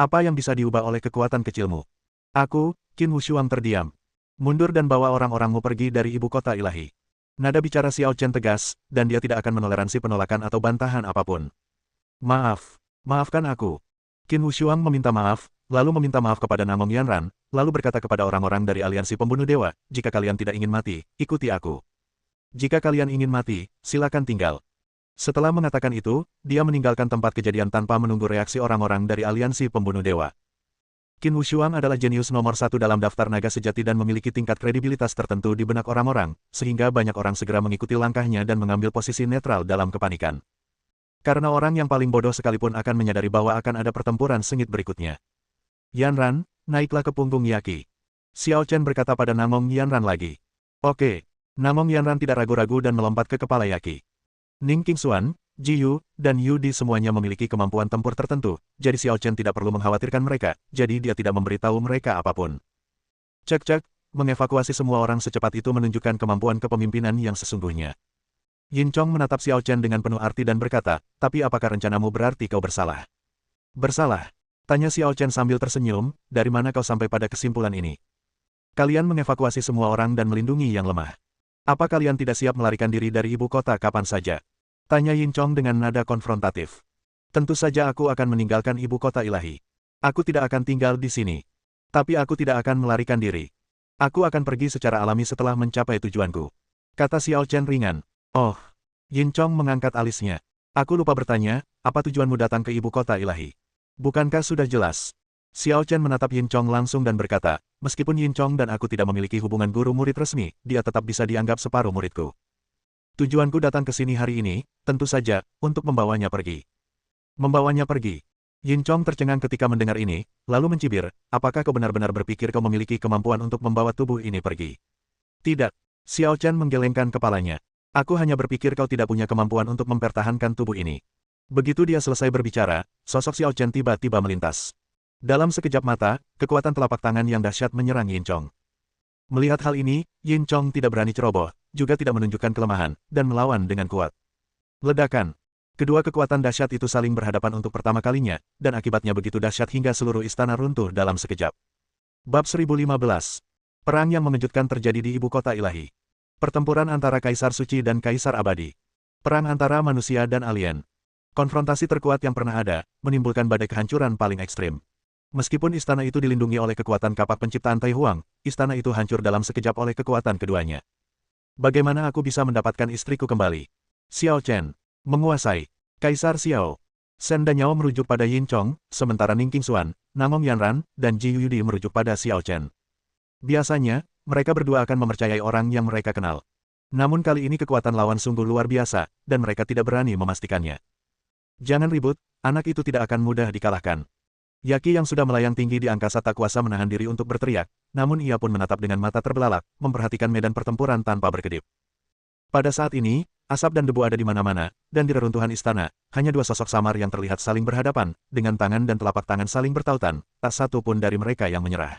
Apa yang bisa diubah oleh kekuatan kecilmu? Aku, Qin Wushuang terdiam. Mundur dan bawa orang-orangmu pergi dari ibu kota ilahi. Nada bicara Xiao Chen tegas, dan dia tidak akan menoleransi penolakan atau bantahan apapun. Maaf. Maafkan aku. Qin Wushuang meminta maaf, lalu meminta maaf kepada Namong Yanran, lalu berkata kepada orang-orang dari aliansi pembunuh dewa, jika kalian tidak ingin mati, ikuti aku. Jika kalian ingin mati, silakan tinggal. Setelah mengatakan itu, dia meninggalkan tempat kejadian tanpa menunggu reaksi orang-orang dari aliansi pembunuh dewa. Qin Wushuang adalah jenius nomor satu dalam daftar naga sejati dan memiliki tingkat kredibilitas tertentu di benak orang-orang, sehingga banyak orang segera mengikuti langkahnya dan mengambil posisi netral dalam kepanikan. Karena orang yang paling bodoh sekalipun akan menyadari bahwa akan ada pertempuran sengit berikutnya. Yanran, naiklah ke punggung Yaqi. Xiao Chen berkata pada Namong Yanran lagi. Oke. Namong Yanran tidak ragu-ragu dan melompat ke kepala Yaqi. Ning Qingxuan, Ji Yu, dan Yu Di semuanya memiliki kemampuan tempur tertentu, jadi Xiao Chen tidak perlu mengkhawatirkan mereka, jadi dia tidak memberitahu mereka apapun. Cek-cek, mengevakuasi semua orang secepat itu menunjukkan kemampuan kepemimpinan yang sesungguhnya. Yin Chong menatap Xiao Chen dengan penuh arti dan berkata, tapi apakah rencanamu berarti kau bersalah? Bersalah? Tanya Xiao Chen sambil tersenyum, dari mana kau sampai pada kesimpulan ini? Kalian mengevakuasi semua orang dan melindungi yang lemah. Apa kalian tidak siap melarikan diri dari ibu kota kapan saja? Tanya Yin Chong dengan nada konfrontatif. Tentu saja aku akan meninggalkan ibu kota ilahi. Aku tidak akan tinggal di sini. Tapi aku tidak akan melarikan diri. Aku akan pergi secara alami setelah mencapai tujuanku. Kata Xiao Chen ringan. Oh. Yin Chong mengangkat alisnya. Aku lupa bertanya, apa tujuanmu datang ke ibu kota ilahi? Bukankah sudah jelas? Xiao Chen menatap Yin Chong langsung dan berkata, meskipun Yin Chong dan aku tidak memiliki hubungan guru-murid resmi, dia tetap bisa dianggap separuh muridku. Tujuanku datang ke sini hari ini, tentu saja, untuk membawanya pergi. Membawanya pergi. Yin Chong tercengang ketika mendengar ini, lalu mencibir, apakah kau benar-benar berpikir kau memiliki kemampuan untuk membawa tubuh ini pergi? Tidak. Xiao Chen menggelengkan kepalanya. Aku hanya berpikir kau tidak punya kemampuan untuk mempertahankan tubuh ini. Begitu dia selesai berbicara, sosok Xiao Chen tiba-tiba melintas. Dalam sekejap mata, kekuatan telapak tangan yang dahsyat menyerang Yin Chong. Melihat hal ini, Yin Chong tidak berani ceroboh, juga tidak menunjukkan kelemahan, dan melawan dengan kuat. Ledakan. Kedua kekuatan dahsyat itu saling berhadapan untuk pertama kalinya, dan akibatnya begitu dahsyat hingga seluruh istana runtuh dalam sekejap. Bab 1015. Perang yang mengejutkan terjadi di ibu kota ilahi. Pertempuran antara Kaisar Suci dan Kaisar Abadi. Perang antara manusia dan alien. Konfrontasi terkuat yang pernah ada, menimbulkan badai kehancuran paling ekstrim. Meskipun istana itu dilindungi oleh kekuatan kapak penciptaan Tai Huang, istana itu hancur dalam sekejap oleh kekuatan keduanya. Bagaimana aku bisa mendapatkan istriku kembali? Xiao Chen. Menguasai. Kaisar Xiao. Shen Danyao merujuk pada Yin Chong, sementara Ning Qingxuan, Namong Yanran, dan Ji Yudi merujuk pada Xiao Chen. Biasanya, mereka berdua akan mempercayai orang yang mereka kenal. Namun kali ini kekuatan lawan sungguh luar biasa, dan mereka tidak berani memastikannya. Jangan ribut, anak itu tidak akan mudah dikalahkan. Yaki yang sudah melayang tinggi di angkasa tak kuasa menahan diri untuk berteriak, namun ia pun menatap dengan mata terbelalak, memperhatikan medan pertempuran tanpa berkedip. Pada saat ini, asap dan debu ada di mana-mana, dan di reruntuhan istana, hanya dua sosok samar yang terlihat saling berhadapan, dengan tangan dan telapak tangan saling bertautan, tak satu pun dari mereka yang menyerah.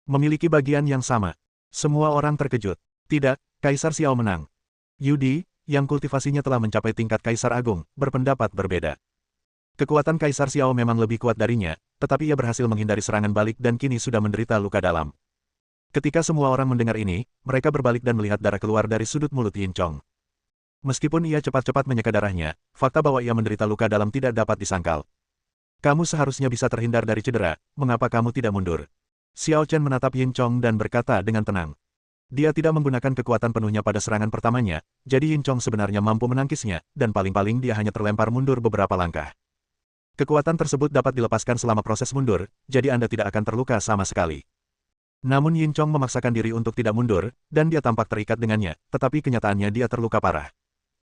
Memiliki bagian yang sama. Semua orang terkejut. Tidak, Kaisar Xiao menang. Yudi, yang kultivasinya telah mencapai tingkat Kaisar Agung, berpendapat berbeda. Kekuatan Kaisar Xiao memang lebih kuat darinya, tetapi ia berhasil menghindari serangan balik dan kini sudah menderita luka dalam. Ketika semua orang mendengar ini, mereka berbalik dan melihat darah keluar dari sudut mulut Yin Chong. Meskipun ia cepat-cepat menyeka darahnya, fakta bahwa ia menderita luka dalam tidak dapat disangkal. Kamu seharusnya bisa terhindar dari cedera, mengapa kamu tidak mundur? Xiao Chen menatap Yin Chong dan berkata dengan tenang. Dia tidak menggunakan kekuatan penuhnya pada serangan pertamanya, jadi Yin Chong sebenarnya mampu menangkisnya, dan paling-paling dia hanya terlempar mundur beberapa langkah. Kekuatan tersebut dapat dilepaskan selama proses mundur, jadi Anda tidak akan terluka sama sekali. Namun Yin Chong memaksakan diri untuk tidak mundur, dan dia tampak terikat dengannya, tetapi kenyataannya dia terluka parah.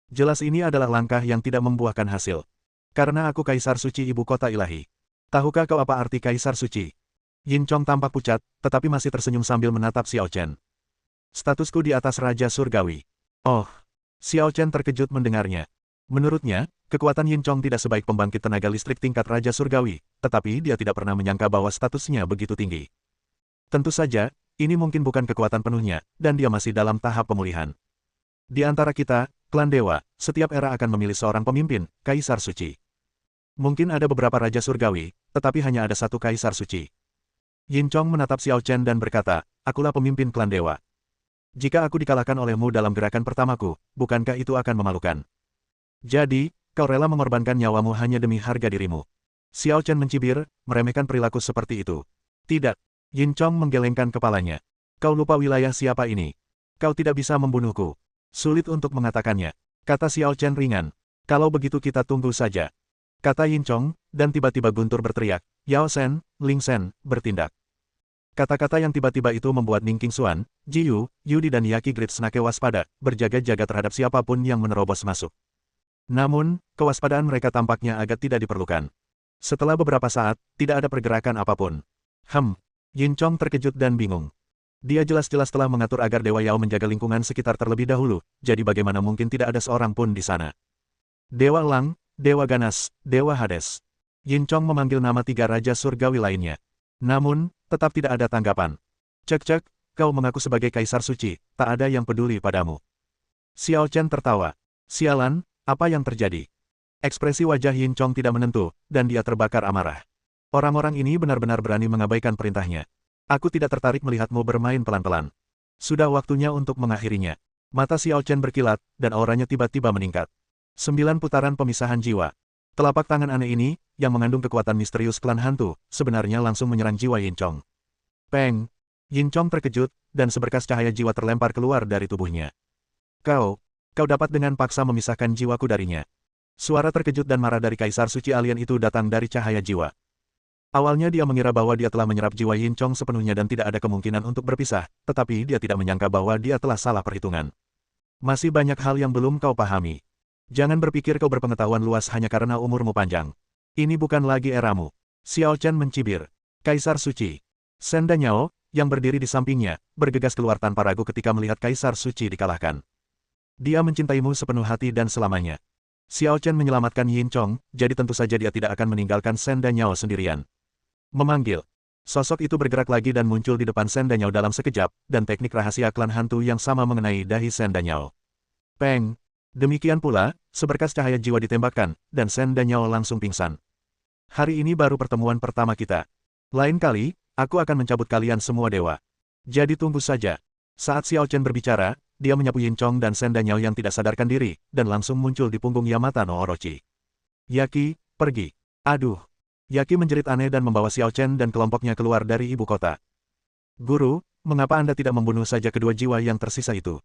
Jelas ini adalah langkah yang tidak membuahkan hasil. Karena aku Kaisar Suci Ibu Kota Ilahi. Tahukah kau apa arti Kaisar Suci? Yin Chong tampak pucat, tetapi masih tersenyum sambil menatap Xiao Chen. Statusku di atas Raja Surgawi. Oh, Xiao Chen terkejut mendengarnya. Menurutnya, kekuatan Yin Chong tidak sebaik pembangkit tenaga listrik tingkat Raja Surgawi, tetapi dia tidak pernah menyangka bahwa statusnya begitu tinggi. Tentu saja, ini mungkin bukan kekuatan penuhnya, dan dia masih dalam tahap pemulihan. Di antara kita, klan dewa, setiap era akan memilih seorang pemimpin, Kaisar Suci. Mungkin ada beberapa Raja Surgawi, tetapi hanya ada satu Kaisar Suci. Yin Chong menatap Xiao Chen dan berkata, akulah pemimpin klan dewa. Jika aku dikalahkan olehmu dalam gerakan pertamaku, bukankah itu akan memalukan? Jadi, kau rela mengorbankan nyawamu hanya demi harga dirimu. Xiao Chen mencibir, meremehkan perilaku seperti itu. Tidak. Yin Chong menggelengkan kepalanya. Kau lupa wilayah siapa ini. Kau tidak bisa membunuhku. Sulit untuk mengatakannya. Kata Xiao Chen ringan. Kalau begitu kita tunggu saja. Kata Yin Chong, dan tiba-tiba Guntur berteriak. Yao Shen, Ling Shen, bertindak. Kata-kata yang tiba-tiba itu membuat Ning Qingxuan, Ji Yu, Yudi dan Yaki Grid Snake waspada, berjaga-jaga terhadap siapapun yang menerobos masuk. Namun, kewaspadaan mereka tampaknya agak tidak diperlukan. Setelah beberapa saat, tidak ada pergerakan apapun. Yin Chong terkejut dan bingung. Dia jelas-jelas telah mengatur agar Dewa Yao menjaga lingkungan sekitar terlebih dahulu, jadi bagaimana mungkin tidak ada seorang pun di sana. Dewa Elang, Dewa Ganas, Dewa Hades. Yin Chong memanggil nama tiga Raja Surgawi lainnya. Namun, tetap tidak ada tanggapan. Cek-cek, kau mengaku sebagai Kaisar Suci, tak ada yang peduli padamu. Xiao Chen tertawa. Sialan, apa yang terjadi? Ekspresi wajah Yin Chong tidak menentu, dan dia terbakar amarah. Orang-orang ini benar-benar berani mengabaikan perintahnya. Aku tidak tertarik melihatmu bermain pelan-pelan. Sudah waktunya untuk mengakhirinya. Mata Xiao Chen berkilat, dan auranya tiba-tiba meningkat. 9 putaran pemisahan jiwa. Telapak tangan aneh ini, yang mengandung kekuatan misterius klan hantu, sebenarnya langsung menyerang jiwa Yin Chong. Peng! Yin Chong terkejut, dan seberkas cahaya jiwa terlempar keluar dari tubuhnya. Kau dapat dengan paksa memisahkan jiwaku darinya. Suara terkejut dan marah dari Kaisar Suci Alien itu datang dari cahaya jiwa. Awalnya dia mengira bahwa dia telah menyerap jiwa Yin Chong sepenuhnya dan tidak ada kemungkinan untuk berpisah, tetapi dia tidak menyangka bahwa dia telah salah perhitungan. Masih banyak hal yang belum kau pahami. Jangan berpikir kau berpengetahuan luas hanya karena umurmu panjang. Ini bukan lagi eramu. Xiao Chen mencibir. Kaisar Suci. Shen Danyao, yang berdiri di sampingnya, bergegas keluar tanpa ragu ketika melihat Kaisar Suci dikalahkan. Dia mencintaimu sepenuh hati dan selamanya. Xiao Chen menyelamatkan Yin Chong, jadi tentu saja dia tidak akan meninggalkan Shen Danyao sendirian. Memanggil. Sosok itu bergerak lagi dan muncul di depan Shen Danyao dalam sekejap, dan teknik rahasia klan hantu yang sama mengenai dahi Shen Danyao. Peng! Demikian pula, seberkas cahaya jiwa ditembakkan, dan Shen Danyao langsung pingsan. Hari ini baru pertemuan pertama kita. Lain kali, aku akan mencabut kalian semua dewa. Jadi tunggu saja. Saat Xiao Chen berbicara, dia menyapu Yin Chong dan Shen Danyao yang tidak sadarkan diri, dan langsung muncul di punggung Yamata no Orochi. Yaki, pergi. Aduh. Yaki menjerit aneh dan membawa Xiao Chen dan kelompoknya keluar dari ibu kota. Guru, mengapa Anda tidak membunuh saja kedua jiwa yang tersisa itu?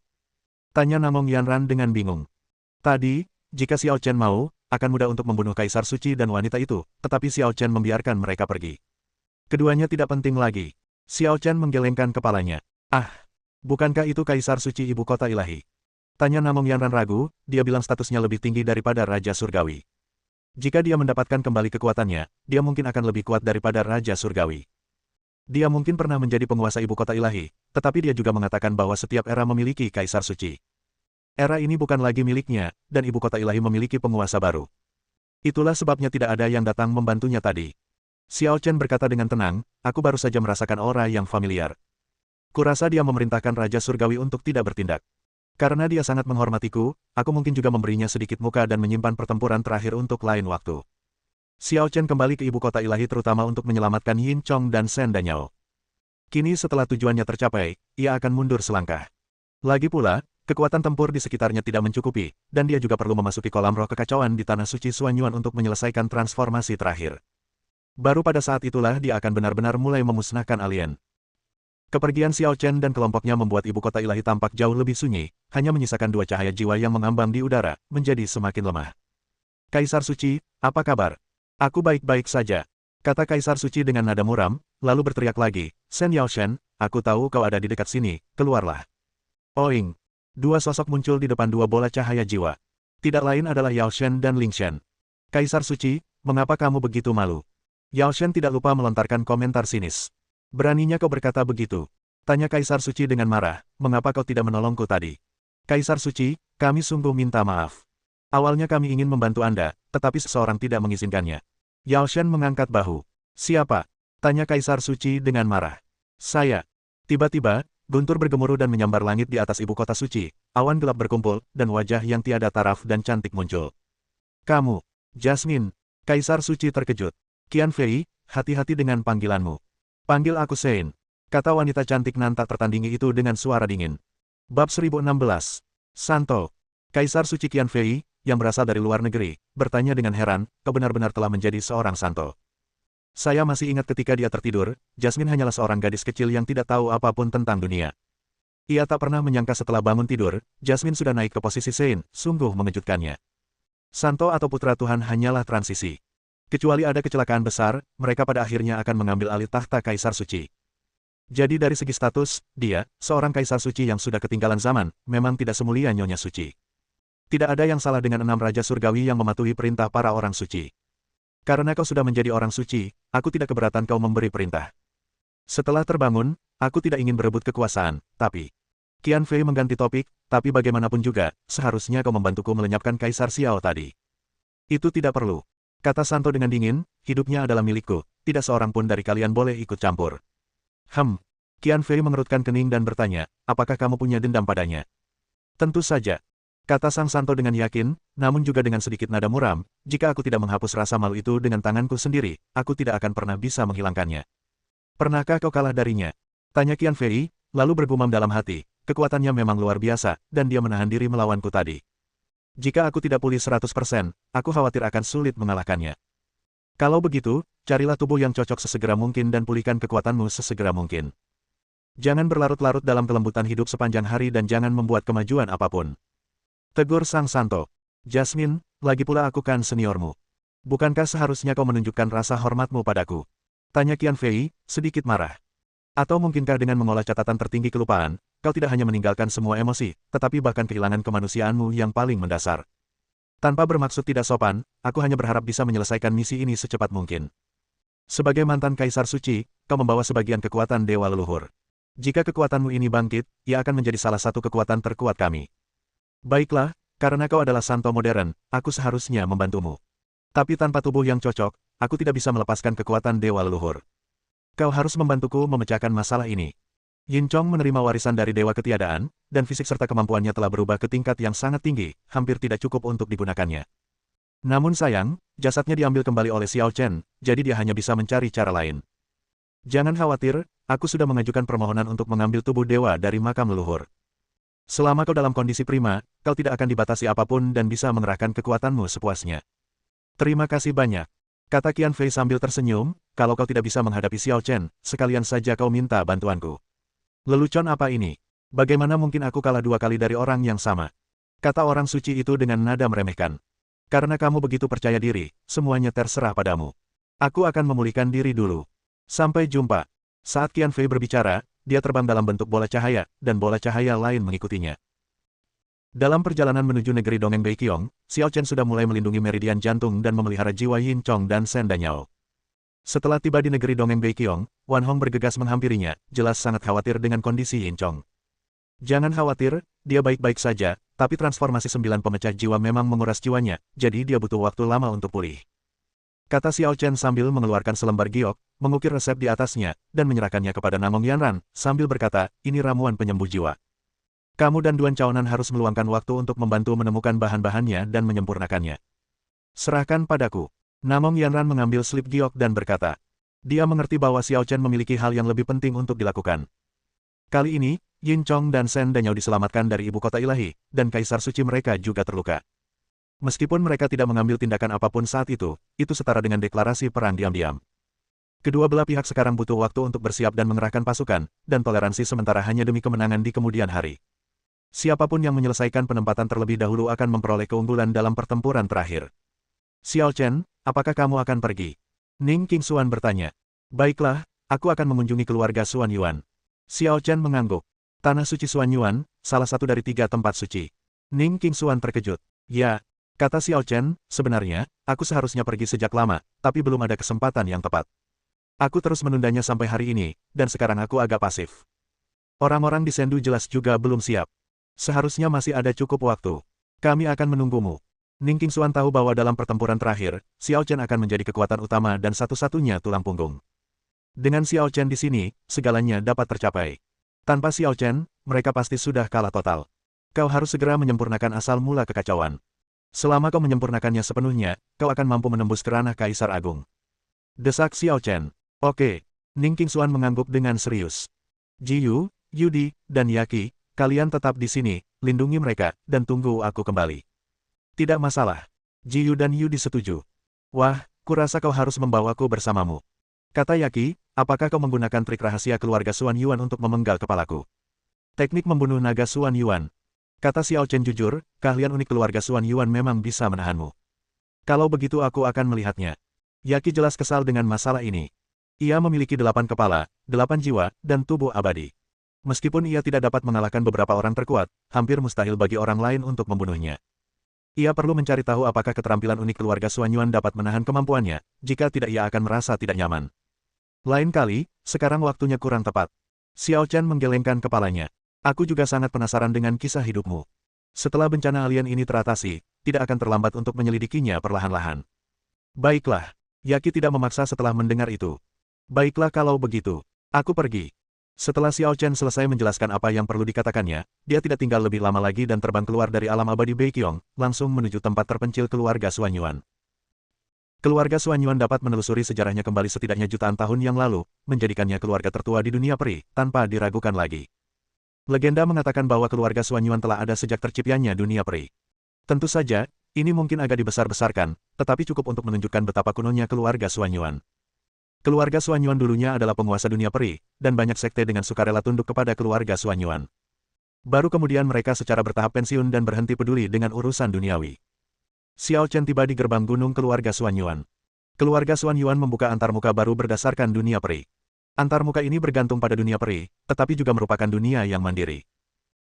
Tanya Namong Yanran dengan bingung. Tadi, Jika Xiao Chen mau, akan mudah untuk membunuh Kaisar Suci dan wanita itu, tetapi Xiao Chen membiarkan mereka pergi. Keduanya tidak penting lagi. Xiao Chen menggelengkan kepalanya. Ah, bukankah itu Kaisar Suci ibu kota ilahi? Tanya Namong Yanran ragu, dia bilang statusnya lebih tinggi daripada Raja Surgawi. Jika dia mendapatkan kembali kekuatannya, dia mungkin akan lebih kuat daripada Raja Surgawi. Dia mungkin pernah menjadi penguasa ibu kota ilahi, tetapi dia juga mengatakan bahwa setiap era memiliki Kaisar Suci. Era ini bukan lagi miliknya, dan ibu kota ilahi memiliki penguasa baru. Itulah sebabnya tidak ada yang datang membantunya tadi. Xiao Chen berkata dengan tenang, aku baru saja merasakan aura yang familiar. Kurasa dia memerintahkan Raja Surgawi untuk tidak bertindak. Karena dia sangat menghormatiku, aku mungkin juga memberinya sedikit muka dan menyimpan pertempuran terakhir untuk lain waktu. Xiao Chen kembali ke ibu kota ilahi terutama untuk menyelamatkan Yin Chong dan Shen Danyao. Kini setelah tujuannya tercapai, ia akan mundur selangkah. Lagi pula, kekuatan tempur di sekitarnya tidak mencukupi, dan dia juga perlu memasuki kolam roh kekacauan di Tanah Suci Suanyuan untuk menyelesaikan transformasi terakhir. Baru pada saat itulah dia akan benar-benar mulai memusnahkan alien. Kepergian Xiao Chen dan kelompoknya membuat ibu kota ilahi tampak jauh lebih sunyi, hanya menyisakan dua cahaya jiwa yang mengambang di udara, menjadi semakin lemah. Kaisar Suci, apa kabar? Aku baik-baik saja, kata Kaisar Suci dengan nada muram, lalu berteriak lagi, Shen Yaoshen, aku tahu kau ada di dekat sini, keluarlah. Oing! Dua sosok muncul di depan dua bola cahaya jiwa. Tidak lain adalah Yao Shen dan Ling Shen. Kaisar Suci, mengapa kamu begitu malu? Yao Shen tidak lupa melontarkan komentar sinis. Beraninya kau berkata begitu? Tanya Kaisar Suci dengan marah, mengapa kau tidak menolongku tadi? Kaisar Suci, kami sungguh minta maaf. Awalnya kami ingin membantu Anda, tetapi seseorang tidak mengizinkannya. Yao Shen mengangkat bahu. Siapa? Tanya Kaisar Suci dengan marah. Saya. Tiba-tiba, guntur bergemuruh dan menyambar langit di atas ibu kota suci, awan gelap berkumpul, dan wajah yang tiada taraf dan cantik muncul. Kamu, Jasmine. Kaisar Suci terkejut. Qian Fei, hati-hati dengan panggilanmu. Panggil aku Sein, kata wanita cantik nan tak tertandingi itu dengan suara dingin. Bab 1016. Santo. Kaisar Suci Qian Fei, yang berasal dari luar negeri, bertanya dengan heran, kau benar-benar telah menjadi seorang santo. Saya masih ingat ketika dia tertidur, Jasmine hanyalah seorang gadis kecil yang tidak tahu apapun tentang dunia. Ia tak pernah menyangka setelah bangun tidur, Jasmine sudah naik ke posisi Sein, sungguh mengejutkannya. Santo atau putra Tuhan hanyalah transisi. Kecuali ada kecelakaan besar, mereka pada akhirnya akan mengambil alih tahta Kaisar Suci. Jadi dari segi status, dia, seorang Kaisar Suci yang sudah ketinggalan zaman, memang tidak semulia Nyonya Suci. Tidak ada yang salah dengan 6 Raja Surgawi yang mematuhi perintah para orang suci. Karena kau sudah menjadi orang suci, aku tidak keberatan kau memberi perintah. Setelah terbangun, aku tidak ingin berebut kekuasaan, tapi... Qian Fei mengganti topik, tapi bagaimanapun juga, seharusnya kau membantuku melenyapkan Kaisar Xiao tadi. Itu tidak perlu. Kata Santo dengan dingin, hidupnya adalah milikku, tidak seorang pun dari kalian boleh ikut campur. Qian Fei mengerutkan kening dan bertanya, apakah kamu punya dendam padanya? Tentu saja. Kata Sang Santo dengan yakin, namun juga dengan sedikit nada muram, jika aku tidak menghapus rasa malu itu dengan tanganku sendiri, aku tidak akan pernah bisa menghilangkannya. Pernahkah kau kalah darinya? Tanya Qian Fei, lalu bergumam dalam hati, kekuatannya memang luar biasa, dan dia menahan diri melawanku tadi. Jika aku tidak pulih 100%, aku khawatir akan sulit mengalahkannya. Kalau begitu, carilah tubuh yang cocok sesegera mungkin dan pulihkan kekuatanmu sesegera mungkin. Jangan berlarut-larut dalam kelembutan hidup sepanjang hari dan jangan membuat kemajuan apapun. Tegur Sang Santo. Jasmine, lagi pula aku kan seniormu. Bukankah seharusnya kau menunjukkan rasa hormatmu padaku? Tanya Qian Fei, sedikit marah. Atau mungkinkah dengan mengolah catatan tertinggi kelupaan, kau tidak hanya meninggalkan semua emosi, tetapi bahkan kehilangan kemanusiaanmu yang paling mendasar. Tanpa bermaksud tidak sopan, aku hanya berharap bisa menyelesaikan misi ini secepat mungkin. Sebagai mantan Kaisar Suci, kau membawa sebagian kekuatan Dewa Leluhur. Jika kekuatanmu ini bangkit, ia akan menjadi salah satu kekuatan terkuat kami. Baiklah, karena kau adalah santo modern, aku seharusnya membantumu. Tapi tanpa tubuh yang cocok, aku tidak bisa melepaskan kekuatan Dewa Leluhur. Kau harus membantuku memecahkan masalah ini. Yin Chong menerima warisan dari Dewa Ketiadaan, dan fisik serta kemampuannya telah berubah ke tingkat yang sangat tinggi, hampir tidak cukup untuk digunakannya. Namun sayang, jasadnya diambil kembali oleh Xiao Chen, jadi dia hanya bisa mencari cara lain. Jangan khawatir, aku sudah mengajukan permohonan untuk mengambil tubuh dewa dari makam leluhur. Selama kau dalam kondisi prima, kau tidak akan dibatasi apapun dan bisa mengerahkan kekuatanmu sepuasnya. Terima kasih banyak. Kata Qian Fei sambil tersenyum, kalau kau tidak bisa menghadapi Xiao Chen, sekalian saja kau minta bantuanku. Lelucon apa ini? Bagaimana mungkin aku kalah 2 kali dari orang yang sama? Kata orang suci itu dengan nada meremehkan. Karena kamu begitu percaya diri, semuanya terserah padamu. Aku akan memulihkan diri dulu. Sampai jumpa. Saat Qian Fei berbicara, dia terbang dalam bentuk bola cahaya, dan bola cahaya lain mengikutinya. Dalam perjalanan menuju negeri dongeng Baiqiong, Xiao Chen sudah mulai melindungi meridian jantung dan memelihara jiwa Yin Chong dan Shen Danyao. Setelah tiba di negeri dongeng Baiqiong, Wan Hong bergegas menghampirinya, jelas sangat khawatir dengan kondisi Yin Chong. Jangan khawatir, dia baik-baik saja, tapi transformasi 9 pemecah jiwa memang menguras jiwanya, jadi dia butuh waktu lama untuk pulih. Kata Xiao Chen sambil mengeluarkan selembar giok, mengukir resep di atasnya, dan menyerahkannya kepada Namong Yanran, sambil berkata, ini ramuan penyembuh jiwa. Kamu dan Duan Chaonan harus meluangkan waktu untuk membantu menemukan bahan-bahannya dan menyempurnakannya. Serahkan padaku. Namong Yanran mengambil slip giok dan berkata. Dia mengerti bahwa Xiao Chen memiliki hal yang lebih penting untuk dilakukan. Kali ini, Yin Chong dan Shen Danyao diselamatkan dari ibu kota ilahi, dan kaisar suci mereka juga terluka. Meskipun mereka tidak mengambil tindakan apapun saat itu setara dengan deklarasi perang diam-diam. Kedua belah pihak sekarang butuh waktu untuk bersiap dan mengerahkan pasukan, dan toleransi sementara hanya demi kemenangan di kemudian hari. Siapapun yang menyelesaikan penempatan terlebih dahulu akan memperoleh keunggulan dalam pertempuran terakhir. Xiao Chen, apakah kamu akan pergi? Ning Qingxuan bertanya. Baiklah, aku akan mengunjungi keluarga Xuan Yuan. Xiao Chen mengangguk. Tanah suci Xuan Yuan, salah satu dari 3 tempat suci. Ning Qingxuan terkejut. Ya, kata Xiao Chen, sebenarnya, aku seharusnya pergi sejak lama, tapi belum ada kesempatan yang tepat. Aku terus menundanya sampai hari ini, dan sekarang aku agak pasif. Orang-orang di Sendu jelas juga belum siap. Seharusnya masih ada cukup waktu. Kami akan menunggumu. Ning Qingxuan tahu bahwa dalam pertempuran terakhir, Xiao Chen akan menjadi kekuatan utama dan satu-satunya tulang punggung. Dengan Xiao Chen di sini, segalanya dapat tercapai. Tanpa Xiao Chen, mereka pasti sudah kalah total. Kau harus segera menyempurnakan asal mula kekacauan. Selama kau menyempurnakannya sepenuhnya, kau akan mampu menembus ke ranah Kaisar Agung. Desak Xiao Chen. Oke. Ning Qingxuan mengangguk dengan serius. Ji Yu, Yudi, dan Yaqi, kalian tetap di sini, lindungi mereka, dan tunggu aku kembali. Tidak masalah. Ji Yu dan Yudi setuju. Wah, kurasa kau harus membawaku bersamamu. Kata Yaqi, apakah kau menggunakan trik rahasia keluarga Xuan Yuan untuk memenggal kepalaku? Teknik membunuh naga Xuan Yuan. Kata Xiao Chen jujur, keahlian unik keluarga Xuan Yuan memang bisa menahanmu. Kalau begitu aku akan melihatnya. Yaqi jelas kesal dengan masalah ini. Ia memiliki 8 kepala, 8 jiwa, dan tubuh abadi. Meskipun ia tidak dapat mengalahkan beberapa orang terkuat, hampir mustahil bagi orang lain untuk membunuhnya. Ia perlu mencari tahu apakah keterampilan unik keluarga Xuan Yuan dapat menahan kemampuannya, jika tidak ia akan merasa tidak nyaman. Lain kali, sekarang waktunya kurang tepat. Xiao Chen menggelengkan kepalanya. Aku juga sangat penasaran dengan kisah hidupmu. Setelah bencana alien ini teratasi, tidak akan terlambat untuk menyelidikinya perlahan-lahan. Baiklah. Yaqi tidak memaksa setelah mendengar itu. Baiklah kalau begitu. Aku pergi. Setelah Xiao Chen selesai menjelaskan apa yang perlu dikatakannya, dia tidak tinggal lebih lama lagi dan terbang keluar dari alam abadi Baiqiong, langsung menuju tempat terpencil keluarga Xuan Yuan. Keluarga Xuan Yuan dapat menelusuri sejarahnya kembali setidaknya jutaan tahun yang lalu, menjadikannya keluarga tertua di dunia peri, tanpa diragukan lagi. Legenda mengatakan bahwa keluarga Xuan Yuan telah ada sejak terciptanya dunia peri. Tentu saja, ini mungkin agak dibesar-besarkan, tetapi cukup untuk menunjukkan betapa kunonya keluarga Xuan Yuan. Keluarga Xuan Yuan dulunya adalah penguasa dunia peri, dan banyak sekte dengan sukarela tunduk kepada keluarga Xuan Yuan. Baru kemudian mereka secara bertahap pensiun dan berhenti peduli dengan urusan duniawi. Xiao Chen tiba di gerbang gunung keluarga Xuan Yuan. Keluarga Xuan Yuan membuka antarmuka baru berdasarkan dunia peri. Antarmuka ini bergantung pada dunia peri, tetapi juga merupakan dunia yang mandiri.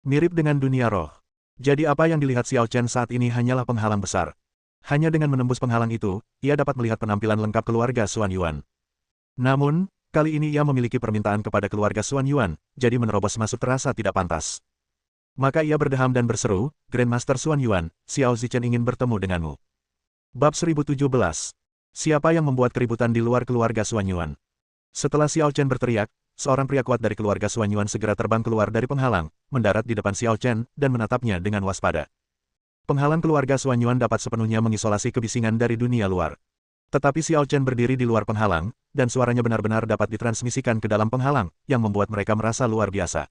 Mirip dengan dunia roh. Jadi apa yang dilihat Xiao Chen saat ini hanyalah penghalang besar. Hanya dengan menembus penghalang itu, ia dapat melihat penampilan lengkap keluarga Xuan Yuan. Namun, kali ini ia memiliki permintaan kepada keluarga Xuan Yuan, jadi menerobos masuk terasa tidak pantas. Maka ia berdeham dan berseru, Grandmaster Xuan Yuan, Xiao Zichen ingin bertemu denganmu. Bab 1017. Siapa yang membuat keributan di luar keluarga Xuan Yuan? Setelah Xiao Chen berteriak, seorang pria kuat dari keluarga Xuan Yuan segera terbang keluar dari penghalang, mendarat di depan Xiao Chen, dan menatapnya dengan waspada. Penghalang keluarga Xuan Yuan dapat sepenuhnya mengisolasi kebisingan dari dunia luar. Tetapi Xiao Chen berdiri di luar penghalang, dan suaranya benar-benar dapat ditransmisikan ke dalam penghalang, yang membuat mereka merasa luar biasa.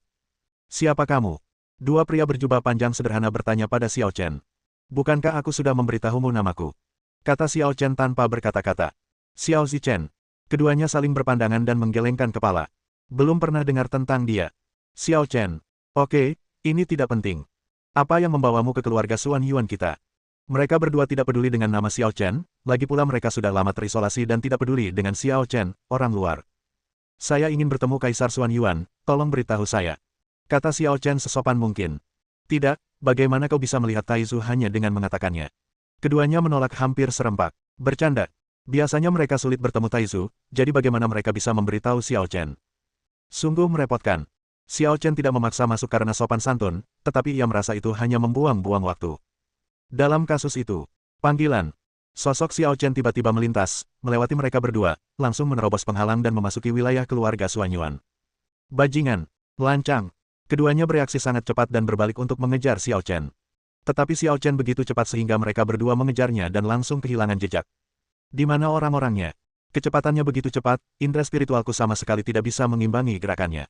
Siapa kamu? Dua pria berjubah panjang sederhana bertanya pada Xiao Chen. Bukankah aku sudah memberitahumu namaku? Kata Xiao Chen tanpa berkata-kata. Xiao Zichen. Keduanya saling berpandangan dan menggelengkan kepala. Belum pernah dengar tentang dia. Xiao Chen. Oke, ini tidak penting. Apa yang membawamu ke keluarga Xuan Yuan kita? Mereka berdua tidak peduli dengan nama Xiao Chen, lagi pula mereka sudah lama terisolasi dan tidak peduli dengan Xiao Chen, orang luar. Saya ingin bertemu Kaisar Xuan Yuan, tolong beritahu saya. Kata Xiao Chen sesopan mungkin. Tidak, bagaimana kau bisa melihat Taizu hanya dengan mengatakannya? Keduanya menolak hampir serempak. Bercanda. Biasanya mereka sulit bertemu Taizu, jadi bagaimana mereka bisa memberitahu Xiao Chen? Sungguh merepotkan. Xiao Chen tidak memaksa masuk karena sopan santun, tetapi ia merasa itu hanya membuang-buang waktu. Dalam kasus itu, panggilan. Sosok Xiao Chen tiba-tiba melintas, melewati mereka berdua, langsung menerobos penghalang dan memasuki wilayah keluarga Xuan Yuan. Bajingan. Lancang. Keduanya bereaksi sangat cepat dan berbalik untuk mengejar Xiao Chen. Tetapi Xiao Chen begitu cepat sehingga mereka berdua mengejarnya dan langsung kehilangan jejak. Di mana orang-orangnya? Kecepatannya begitu cepat, indera spiritualku sama sekali tidak bisa mengimbangi gerakannya.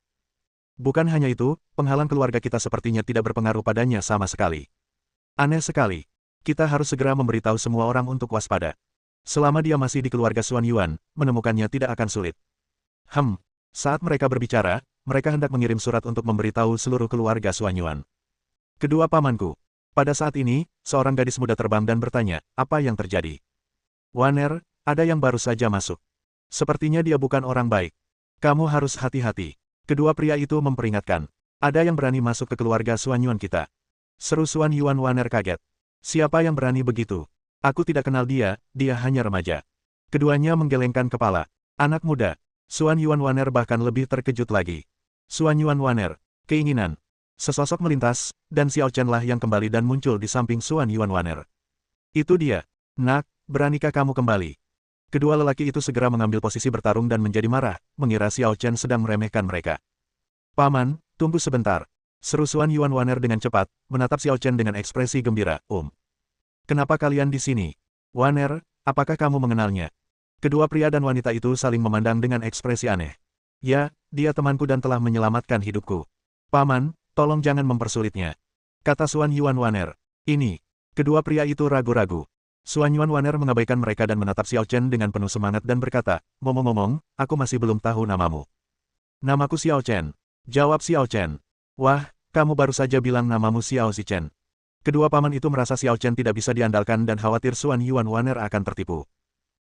Bukan hanya itu, penghalang keluarga kita sepertinya tidak berpengaruh padanya sama sekali. Aneh sekali. Kita harus segera memberitahu semua orang untuk waspada. Selama dia masih di keluarga Xuan Yuan, menemukannya tidak akan sulit. Saat mereka berbicara, mereka hendak mengirim surat untuk memberitahu seluruh keluarga Xuan Yuan. Kedua pamanku. Pada saat ini, seorang gadis muda terbang dan bertanya, apa yang terjadi? Waner, ada yang baru saja masuk. Sepertinya dia bukan orang baik. Kamu harus hati-hati. Kedua pria itu memperingatkan. Ada yang berani masuk ke keluarga Xuan Yuan kita. Seru Xuan Yuan. Waner kaget. Siapa yang berani begitu? Aku tidak kenal dia, dia hanya remaja. Keduanya menggelengkan kepala. Anak muda. Xuan Yuan. Waner bahkan lebih terkejut lagi. Xuan Yuan. Waner. Keinginan. Sesosok melintas, dan Xiao Chen lah yang kembali dan muncul di samping Xuan Yuan. Waner. Itu dia. Nak, beranikah kamu kembali? Kedua lelaki itu segera mengambil posisi bertarung dan menjadi marah, mengira Xiao Chen sedang meremehkan mereka. Paman, tunggu sebentar. Seru Xuan Yuan. Waner dengan cepat, menatap Xiao Chen dengan ekspresi gembira. Kenapa kalian di sini? Waner, apakah kamu mengenalnya? Kedua pria dan wanita itu saling memandang dengan ekspresi aneh. Ya, dia temanku dan telah menyelamatkan hidupku. Paman, tolong jangan mempersulitnya. Kata Xuan Yuan. Waner. Ini. Kedua pria itu ragu-ragu. Xuan Yuan. Waner mengabaikan mereka dan menatap Xiao Chen dengan penuh semangat dan berkata, ngomong-ngomong, aku masih belum tahu namamu. Namaku Xiao Chen. Jawab Xiao Chen. Wah, kamu baru saja bilang namamu Xiao Zichen. Kedua paman itu merasa Xiao Chen tidak bisa diandalkan dan khawatir Xuan Yuan. Waner akan tertipu.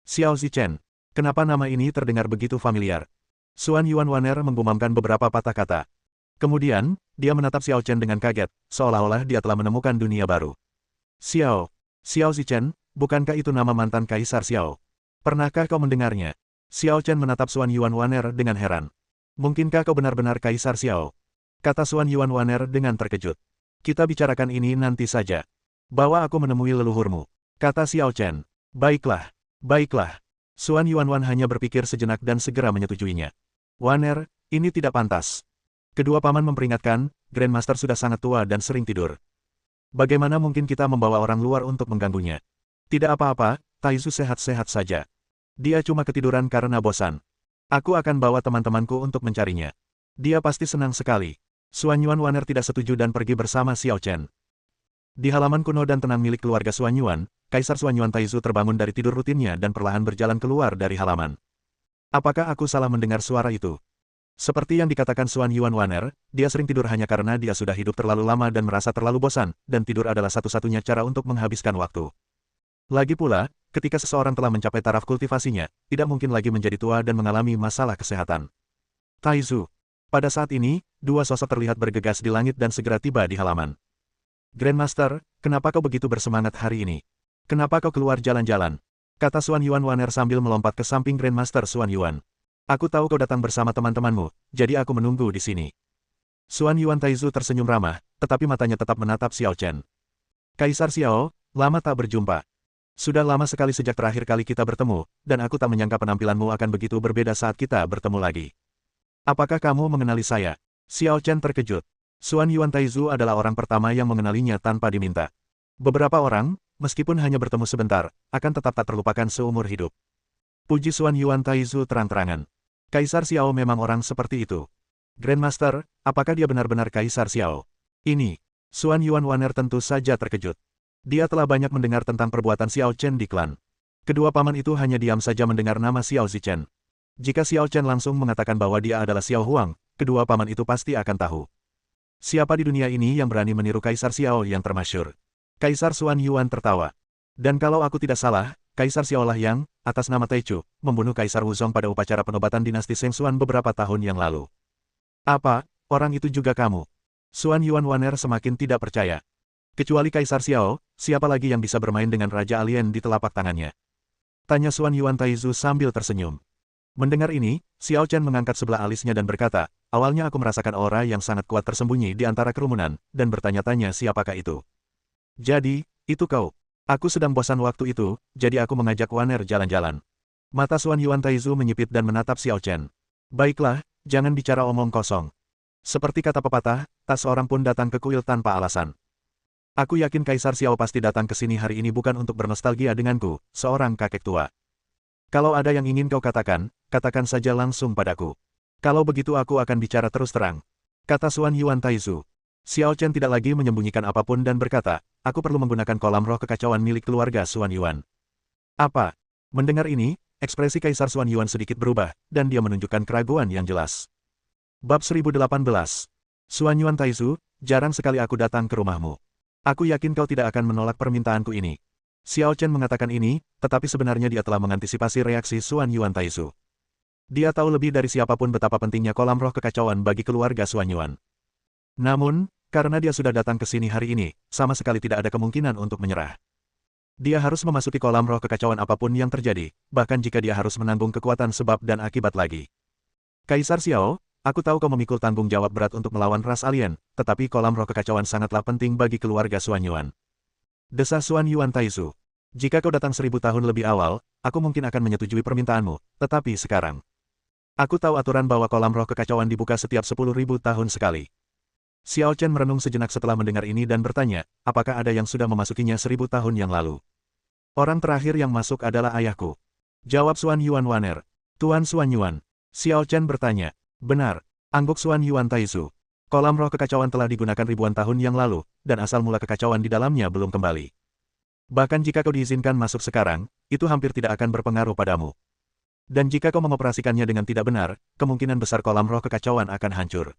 Xiao Zichen. Kenapa nama ini terdengar begitu familiar? Xuan Yuan. Waner menggumamkan beberapa patah kata. Kemudian, dia menatap Xiao Chen dengan kaget, seolah-olah dia telah menemukan dunia baru. Xiao Zichen, bukankah itu nama mantan Kaisar Xiao? Pernahkah kau mendengarnya? Xiao Chen menatap Xuan Yuan. Waner dengan heran. Mungkinkah kau benar-benar Kaisar Xiao? Kata Xuan Yuan. Waner dengan terkejut. Kita bicarakan ini nanti saja. Bawa aku menemui leluhurmu. Kata Xiao Chen. Baiklah. Xuan Yuan hanya berpikir sejenak dan segera menyetujuinya. Waner, ini tidak pantas. Kedua paman memperingatkan, Grandmaster sudah sangat tua dan sering tidur. Bagaimana mungkin kita membawa orang luar untuk mengganggunya? Tidak apa-apa, Taizu sehat-sehat saja. Dia cuma ketiduran karena bosan. Aku akan bawa teman-temanku untuk mencarinya. Dia pasti senang sekali. Xuan Yuan. Waner tidak setuju dan pergi bersama Xiao Chen. Di halaman kuno dan tenang milik keluarga Xuan Yuan, Kaisar Xuan Yuan Taizu terbangun dari tidur rutinnya dan perlahan berjalan keluar dari halaman. Apakah aku salah mendengar suara itu? Seperti yang dikatakan Xuan Yuan. Waner, dia sering tidur hanya karena dia sudah hidup terlalu lama dan merasa terlalu bosan, dan tidur adalah satu-satunya cara untuk menghabiskan waktu. Lagi pula, ketika seseorang telah mencapai taraf kultivasinya, tidak mungkin lagi menjadi tua dan mengalami masalah kesehatan. Taizu. Pada saat ini, dua sosok terlihat bergegas di langit dan segera tiba di halaman. Grandmaster, kenapa kau begitu bersemangat hari ini? Kenapa kau keluar jalan-jalan? Kata Xuan Yuan. Waner sambil melompat ke samping Grandmaster Xuan Yuan. Aku tahu kau datang bersama teman-temanmu, jadi aku menunggu di sini. Xuan Yuan Taizu tersenyum ramah, tetapi matanya tetap menatap Xiao Chen. Kaisar Xiao, lama tak berjumpa. Sudah lama sekali sejak terakhir kali kita bertemu, dan aku tak menyangka penampilanmu akan begitu berbeda saat kita bertemu lagi. Apakah kamu mengenali saya? Xiao Chen terkejut. Xuan Yuan Taizu adalah orang pertama yang mengenalinya tanpa diminta. Beberapa orang, meskipun hanya bertemu sebentar, akan tetap tak terlupakan seumur hidup. Puji Xuan Yuan Taizu terang-terangan. Kaisar Xiao memang orang seperti itu. Grandmaster, apakah dia benar-benar Kaisar Xiao? Ini. Xuan Yuan. Waner tentu saja terkejut. Dia telah banyak mendengar tentang perbuatan Xiao Chen di klan. Kedua paman itu hanya diam saja mendengar nama Xiao Zichen. Jika Xiao Chen langsung mengatakan bahwa dia adalah Xiao Huang, kedua paman itu pasti akan tahu. Siapa di dunia ini yang berani meniru Kaisar Xiao yang termasyhur? Kaisar Xuan Yuan tertawa. Dan kalau aku tidak salah, Kaisar Xiao lah yang, atas nama Taichu, membunuh Kaisar Wuzong pada upacara penobatan dinasti Sheng Xuan beberapa tahun yang lalu. Apa, orang itu juga kamu? Xuan Yuan Waner semakin tidak percaya. Kecuali Kaisar Xiao, siapa lagi yang bisa bermain dengan Raja Alien di telapak tangannya? Tanya Xuan Yuan Taizu sambil tersenyum. Mendengar ini, Xiao Chen mengangkat sebelah alisnya dan berkata, awalnya aku merasakan aura yang sangat kuat tersembunyi di antara kerumunan, dan bertanya-tanya siapakah itu. Jadi, itu kau. Aku sedang bosan waktu itu, jadi aku mengajak Waner jalan-jalan. Mata Xuan Yuan Taizu menyipit dan menatap Xiao Chen. Baiklah, jangan bicara omong kosong. Seperti kata pepatah, tak seorang pun datang ke kuil tanpa alasan. Aku yakin Kaisar Xiao pasti datang ke sini hari ini bukan untuk bernostalgia denganku, seorang kakek tua. Kalau ada yang ingin kau katakan, katakan saja langsung padaku. Kalau begitu aku akan bicara terus terang. Kata Xuan Yuan Taizu. Xiao Chen tidak lagi menyembunyikan apapun dan berkata, aku perlu menggunakan kolam roh kekacauan milik keluarga Xuan Yuan. Apa? Mendengar ini, ekspresi Kaisar Xuan Yuan sedikit berubah, dan dia menunjukkan keraguan yang jelas. Bab 1018. Xuan Yuan Taizu, jarang sekali aku datang ke rumahmu. Aku yakin kau tidak akan menolak permintaanku ini. Xiao Chen mengatakan ini, tetapi sebenarnya dia telah mengantisipasi reaksi Xuan Yuan Taizu. Dia tahu lebih dari siapapun betapa pentingnya kolam roh kekacauan bagi keluarga Xuan Yuan. Namun, karena dia sudah datang ke sini hari ini, sama sekali tidak ada kemungkinan untuk menyerah. Dia harus memasuki kolam roh kekacauan apapun yang terjadi, bahkan jika dia harus menanggung kekuatan sebab dan akibat lagi. Kaisar Xiao, aku tahu kau memikul tanggung jawab berat untuk melawan ras alien, tetapi kolam roh kekacauan sangatlah penting bagi keluarga Xuan Yuan. Desah Xuan Yuan Taizu. Jika kau datang 1000 tahun lebih awal, aku mungkin akan menyetujui permintaanmu, tetapi sekarang. Aku tahu aturan bahwa kolam roh kekacauan dibuka setiap 10.000 tahun sekali. Xiao Chen merenung sejenak setelah mendengar ini dan bertanya, apakah ada yang sudah memasukinya 1000 tahun yang lalu? Orang terakhir yang masuk adalah ayahku. Jawab Xuan Yuan Waner. Tuan Xuan Yuan. Xiao Chen bertanya. Benar. Angguk Xuan Yuan Taizu. Kolam roh kekacauan telah digunakan ribuan tahun yang lalu, dan asal mula kekacauan di dalamnya belum kembali. Bahkan jika kau diizinkan masuk sekarang, itu hampir tidak akan berpengaruh padamu. Dan jika kau mengoperasikannya dengan tidak benar, kemungkinan besar kolam roh kekacauan akan hancur.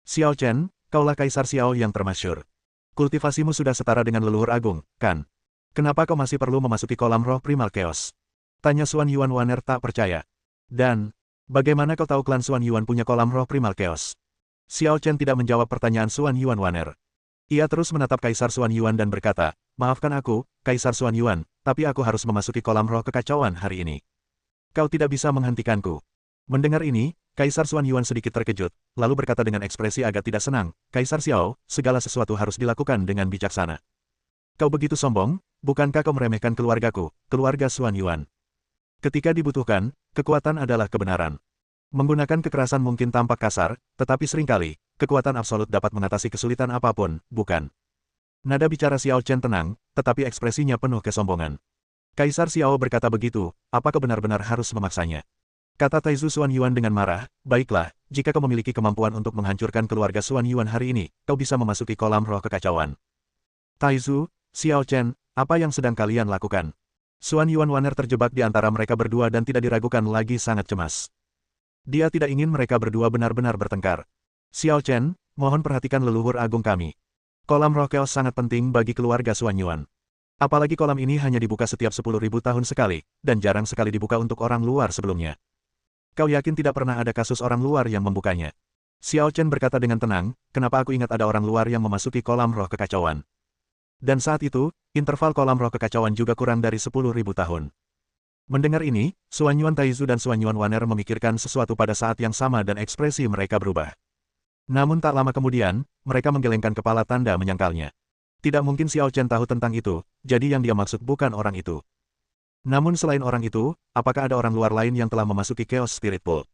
Xiao Chen, kaulah Kaisar Xiao yang termasyhur. Kultivasimu sudah setara dengan leluhur agung, kan? Kenapa kau masih perlu memasuki kolam roh primal chaos? Tanya Xuan Yuan Waner tak percaya. Dan, bagaimana kau tahu klan Xuan Yuan punya kolam roh primal chaos? Xiao Chen tidak menjawab pertanyaan Xuan Yuan Waner. Ia terus menatap Kaisar Xuan Yuan dan berkata, maafkan aku, Kaisar Xuan Yuan, tapi aku harus memasuki kolam roh kekacauan hari ini. Kau tidak bisa menghentikanku. Mendengar ini, Kaisar Xuan Yuan sedikit terkejut, lalu berkata dengan ekspresi agak tidak senang, Kaisar Xiao, segala sesuatu harus dilakukan dengan bijaksana. Kau begitu sombong, bukankah kau meremehkan keluargaku, keluarga Xuan Yuan? Ketika dibutuhkan, kekuatan adalah kebenaran. Menggunakan kekerasan mungkin tampak kasar, tetapi seringkali, kekuatan absolut dapat mengatasi kesulitan apapun, bukan? Nada bicara Xiao Chen tenang, tetapi ekspresinya penuh kesombongan. Kaisar Xiao berkata begitu, apa kau benar-benar harus memaksanya? Kata Taizu Xuan Yuan dengan marah, baiklah, jika kau memiliki kemampuan untuk menghancurkan keluarga Xuan Yuan hari ini, kau bisa memasuki kolam roh kekacauan. Taizu, Xiao Chen, apa yang sedang kalian lakukan? Xuan Yuan Waner terjebak di antara mereka berdua dan tidak diragukan lagi sangat cemas. Dia tidak ingin mereka berdua benar-benar bertengkar. Xiao Chen, mohon perhatikan leluhur agung kami. Kolam roh chaos sangat penting bagi keluarga Xuan Yuan. Apalagi kolam ini hanya dibuka setiap 10.000 tahun sekali, dan jarang sekali dibuka untuk orang luar sebelumnya. Kau yakin tidak pernah ada kasus orang luar yang membukanya? Xiao Chen berkata dengan tenang, kenapa aku ingat ada orang luar yang memasuki kolam roh kekacauan? Dan saat itu, interval kolam roh kekacauan juga kurang dari 10.000 tahun. Mendengar ini, Xuan Yuan Taizu dan Xuan Yuan Waner memikirkan sesuatu pada saat yang sama dan ekspresi mereka berubah. Namun tak lama kemudian, mereka menggelengkan kepala tanda menyangkalnya. Tidak mungkin Xiao Chen tahu tentang itu, jadi yang dia maksud bukan orang itu. Namun selain orang itu, apakah ada orang luar lain yang telah memasuki Chaos Spirit Pool?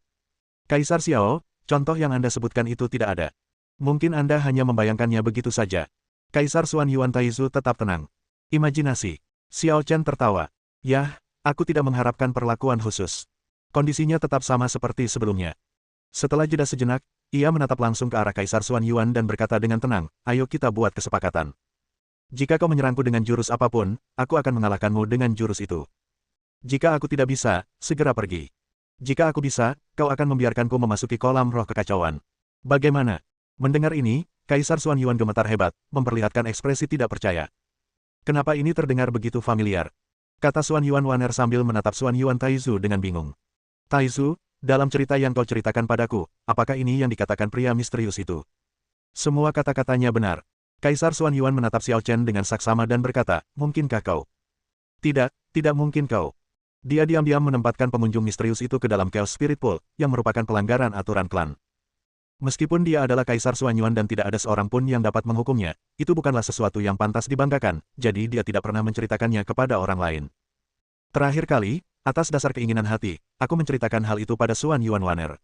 Kaisar Xiao, contoh yang Anda sebutkan itu tidak ada. Mungkin Anda hanya membayangkannya begitu saja. Kaisar Xuan Yuan Taizu tetap tenang. Imajinasi. Xiao Chen tertawa. Yah, aku tidak mengharapkan perlakuan khusus. Kondisinya tetap sama seperti sebelumnya. Setelah jeda sejenak, ia menatap langsung ke arah Kaisar Xuan Yuan dan berkata dengan tenang, ayo kita buat kesepakatan. Jika kau menyerangku dengan jurus apapun, aku akan mengalahkanmu dengan jurus itu. Jika aku tidak bisa, segera pergi. Jika aku bisa, kau akan membiarkanku memasuki kolam roh kekacauan. Bagaimana? Mendengar ini, Kaisar Xuan Yuan gemetar hebat, memperlihatkan ekspresi tidak percaya. Kenapa ini terdengar begitu familiar? Kata Xuan Yuan Waner sambil menatap Xuan Yuan Taizu dengan bingung. Taizu, dalam cerita yang kau ceritakan padaku, apakah ini yang dikatakan pria misterius itu? Semua kata-katanya benar. Kaisar Xuan Yuan menatap Xiao Chen dengan saksama dan berkata, mungkinkah kau? Tidak, tidak mungkin kau. Dia diam-diam menempatkan pengunjung misterius itu ke dalam Chaos Spirit Pool, yang merupakan pelanggaran aturan klan. Meskipun dia adalah Kaisar Xuan Yuan dan tidak ada seorang pun yang dapat menghukumnya, itu bukanlah sesuatu yang pantas dibanggakan, jadi dia tidak pernah menceritakannya kepada orang lain. Terakhir kali, atas dasar keinginan hati, aku menceritakan hal itu pada Xuan Yuan Waner.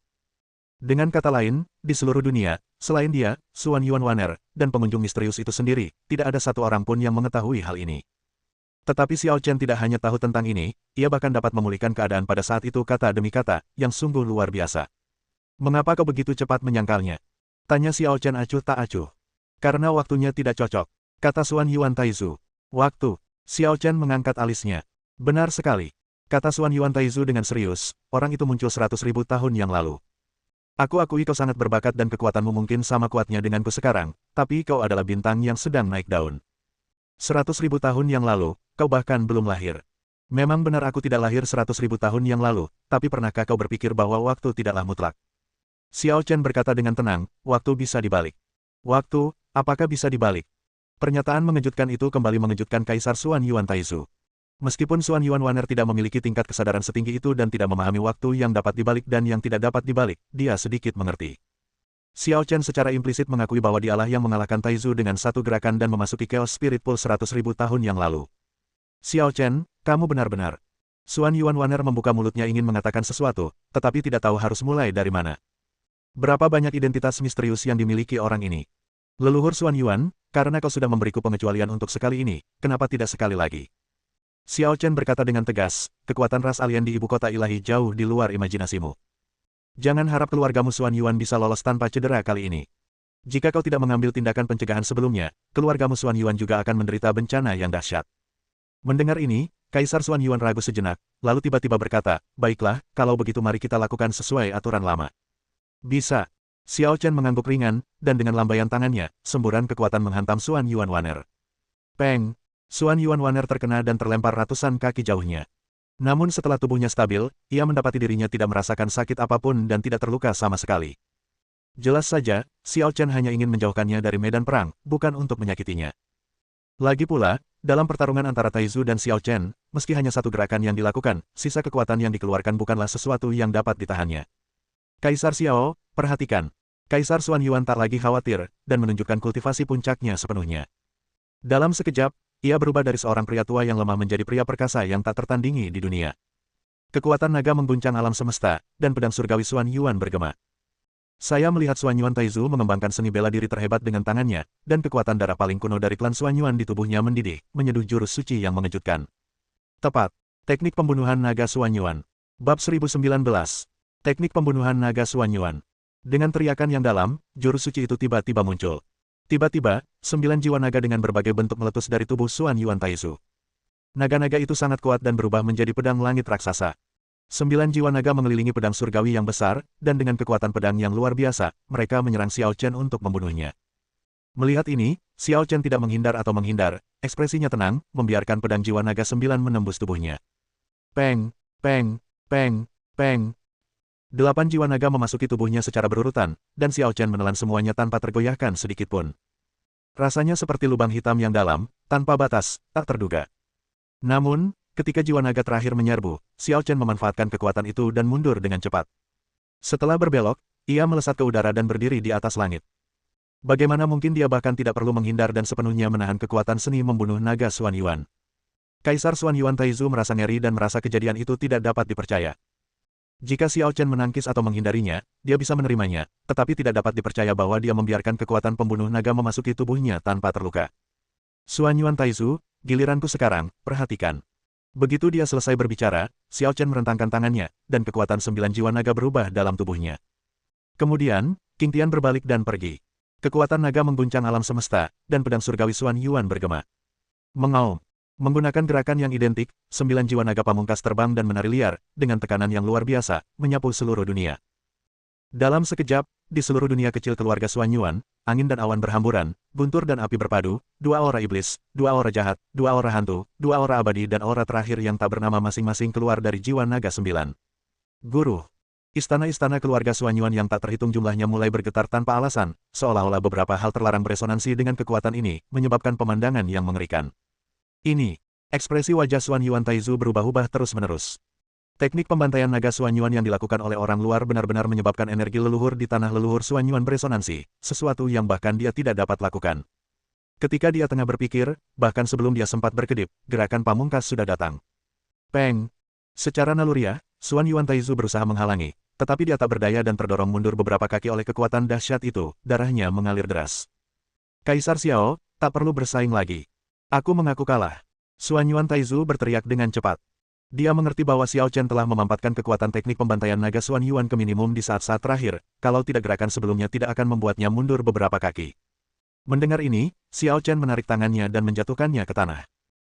Dengan kata lain, di seluruh dunia, selain dia, Xuan Yuan Waner, dan pengunjung misterius itu sendiri, tidak ada satu orang pun yang mengetahui hal ini. Tetapi Xiao Chen tidak hanya tahu tentang ini, ia bahkan dapat memulihkan keadaan pada saat itu kata demi kata, yang sungguh luar biasa. Mengapa kau begitu cepat menyangkalnya? Tanya Xiao Chen acuh tak acuh. Karena waktunya tidak cocok, kata Xuan Yuan Taizu. Waktu. Xiao Chen mengangkat alisnya. Benar sekali. Kata Xuan Yuan Taizu dengan serius, orang itu muncul 100.000 tahun yang lalu. Aku akui kau sangat berbakat dan kekuatanmu mungkin sama kuatnya denganku sekarang, tapi kau adalah bintang yang sedang naik daun. 100.000 tahun yang lalu, kau bahkan belum lahir. Memang benar aku tidak lahir 100.000 tahun yang lalu, tapi pernahkah kau berpikir bahwa waktu tidaklah mutlak? Xiao Chen berkata dengan tenang, waktu bisa dibalik. Waktu, apakah bisa dibalik? Pernyataan mengejutkan itu kembali mengejutkan Kaisar Xuan Yuan Taizu. Meskipun Xuan Yuan Waner tidak memiliki tingkat kesadaran setinggi itu dan tidak memahami waktu yang dapat dibalik dan yang tidak dapat dibalik, dia sedikit mengerti. Xiao Chen secara implisit mengakui bahwa dialah yang mengalahkan Taizu dengan satu gerakan dan memasuki Chaos Spirit Pool 100.000 tahun yang lalu. Xiao Chen, kamu benar-benar. Xuan Yuan Waner membuka mulutnya ingin mengatakan sesuatu, tetapi tidak tahu harus mulai dari mana. Berapa banyak identitas misterius yang dimiliki orang ini? Leluhur Xuan Yuan, karena kau sudah memberiku pengecualian untuk sekali ini, kenapa tidak sekali lagi? Xiao Chen berkata dengan tegas, kekuatan ras alien di ibu kota ilahi jauh di luar imajinasimu. Jangan harap keluargamu Xuan Yuan bisa lolos tanpa cedera kali ini. Jika kau tidak mengambil tindakan pencegahan sebelumnya, keluargamu Xuan Yuan juga akan menderita bencana yang dahsyat. Mendengar ini, Kaisar Xuan Yuan ragu sejenak, lalu tiba-tiba berkata, baiklah, kalau begitu mari kita lakukan sesuai aturan lama. Bisa. Xiao Chen mengangguk ringan, dan dengan lambaian tangannya, semburan kekuatan menghantam Xuan Yuan Waner. Peng! Xuan Yuan Waner terkena dan terlempar ratusan kaki jauhnya. Namun setelah tubuhnya stabil, ia mendapati dirinya tidak merasakan sakit apapun dan tidak terluka sama sekali. Jelas saja, Xiao Chen hanya ingin menjauhkannya dari medan perang, bukan untuk menyakitinya. Lagi pula, dalam pertarungan antara Taizu dan Xiao Chen, meski hanya satu gerakan yang dilakukan, sisa kekuatan yang dikeluarkan bukanlah sesuatu yang dapat ditahannya. Kaisar Xiao, perhatikan. Kaisar Xuan Yuan tak lagi khawatir, dan menunjukkan kultivasi puncaknya sepenuhnya. Dalam sekejap, ia berubah dari seorang pria tua yang lemah menjadi pria perkasa yang tak tertandingi di dunia. Kekuatan naga mengguncang alam semesta, dan pedang surgawi Xuan Yuan bergema. Saya melihat Xuan Yuan Taizu mengembangkan seni bela diri terhebat dengan tangannya, dan kekuatan darah paling kuno dari klan Xuan Yuan di tubuhnya mendidih, menyeduh jurus suci yang mengejutkan. Tepat. Teknik pembunuhan naga Xuan Yuan. Bab 1019. Teknik pembunuhan naga Xuan Yuan. Dengan teriakan yang dalam, jurus suci itu tiba-tiba muncul. Tiba-tiba, 9 jiwa naga dengan berbagai bentuk meletus dari tubuh Xuan Yuan Taizu. Naga-naga itu sangat kuat dan berubah menjadi pedang langit raksasa. 9 jiwa naga mengelilingi pedang surgawi yang besar, dan dengan kekuatan pedang yang luar biasa, mereka menyerang Xiao Chen untuk membunuhnya. Melihat ini, Xiao Chen tidak menghindar atau menghindar, ekspresinya tenang, membiarkan pedang jiwa naga 9 menembus tubuhnya. Peng, peng, peng, peng. 8 jiwa naga memasuki tubuhnya secara berurutan, dan Xiao Chen menelan semuanya tanpa tergoyahkan sedikitpun. Rasanya seperti lubang hitam yang dalam, tanpa batas, tak terduga. Namun, ketika jiwa naga terakhir menyerbu, Xiao Chen memanfaatkan kekuatan itu dan mundur dengan cepat. Setelah berbelok, ia melesat ke udara dan berdiri di atas langit. Bagaimana mungkin dia bahkan tidak perlu menghindar dan sepenuhnya menahan kekuatan seni membunuh naga Xuan Yuan. Kaisar Xuan Yuan Taizu merasa ngeri dan merasa kejadian itu tidak dapat dipercaya. Jika Xiao Chen menangkis atau menghindarinya, dia bisa menerimanya, tetapi tidak dapat dipercaya bahwa dia membiarkan kekuatan pembunuh naga memasuki tubuhnya tanpa terluka. Xuan Yuan Taizu, giliranku sekarang, perhatikan. Begitu dia selesai berbicara, Xiao Chen merentangkan tangannya, dan kekuatan 9 jiwa naga berubah dalam tubuhnya. Kemudian, King Tian berbalik dan pergi. Kekuatan naga mengguncang alam semesta, dan pedang surgawi Xuan Yuan bergema. Mengaum. Menggunakan gerakan yang identik, 9 jiwa naga pamungkas terbang dan menari liar, dengan tekanan yang luar biasa, menyapu seluruh dunia. Dalam sekejap, di seluruh dunia kecil keluarga Xuan Yuan, angin dan awan berhamburan, guntur dan api berpadu, dua aura iblis, dua aura jahat, dua aura hantu, dua aura abadi dan aura terakhir yang tak bernama masing-masing keluar dari jiwa naga 9. Guru. Istana-istana keluarga Xuan Yuan yang tak terhitung jumlahnya mulai bergetar tanpa alasan, seolah-olah beberapa hal terlarang beresonansi dengan kekuatan ini, menyebabkan pemandangan yang mengerikan. Ini, ekspresi wajah Xuan Yuan Taizu berubah-ubah terus-menerus. Teknik pembantaian naga Xuan Yuan yang dilakukan oleh orang luar benar-benar menyebabkan energi leluhur di tanah leluhur Xuan Yuan beresonansi, sesuatu yang bahkan dia tidak dapat lakukan. Ketika dia tengah berpikir, bahkan sebelum dia sempat berkedip, gerakan pamungkas sudah datang. Peng! Secara naluriah, Xuan Yuan Taizu berusaha menghalangi, tetapi dia tak berdaya dan terdorong mundur beberapa kaki oleh kekuatan dahsyat itu, darahnya mengalir deras. Kaisar Xiao, tak perlu bersaing lagi. Aku mengaku kalah. Xuan Yuan Taizu berteriak dengan cepat. Dia mengerti bahwa Xiao Chen telah memampatkan kekuatan teknik pembantaian naga Xuan Yuan ke minimum di saat-saat terakhir, kalau tidak gerakan sebelumnya tidak akan membuatnya mundur beberapa kaki. Mendengar ini, Xiao Chen menarik tangannya dan menjatuhkannya ke tanah.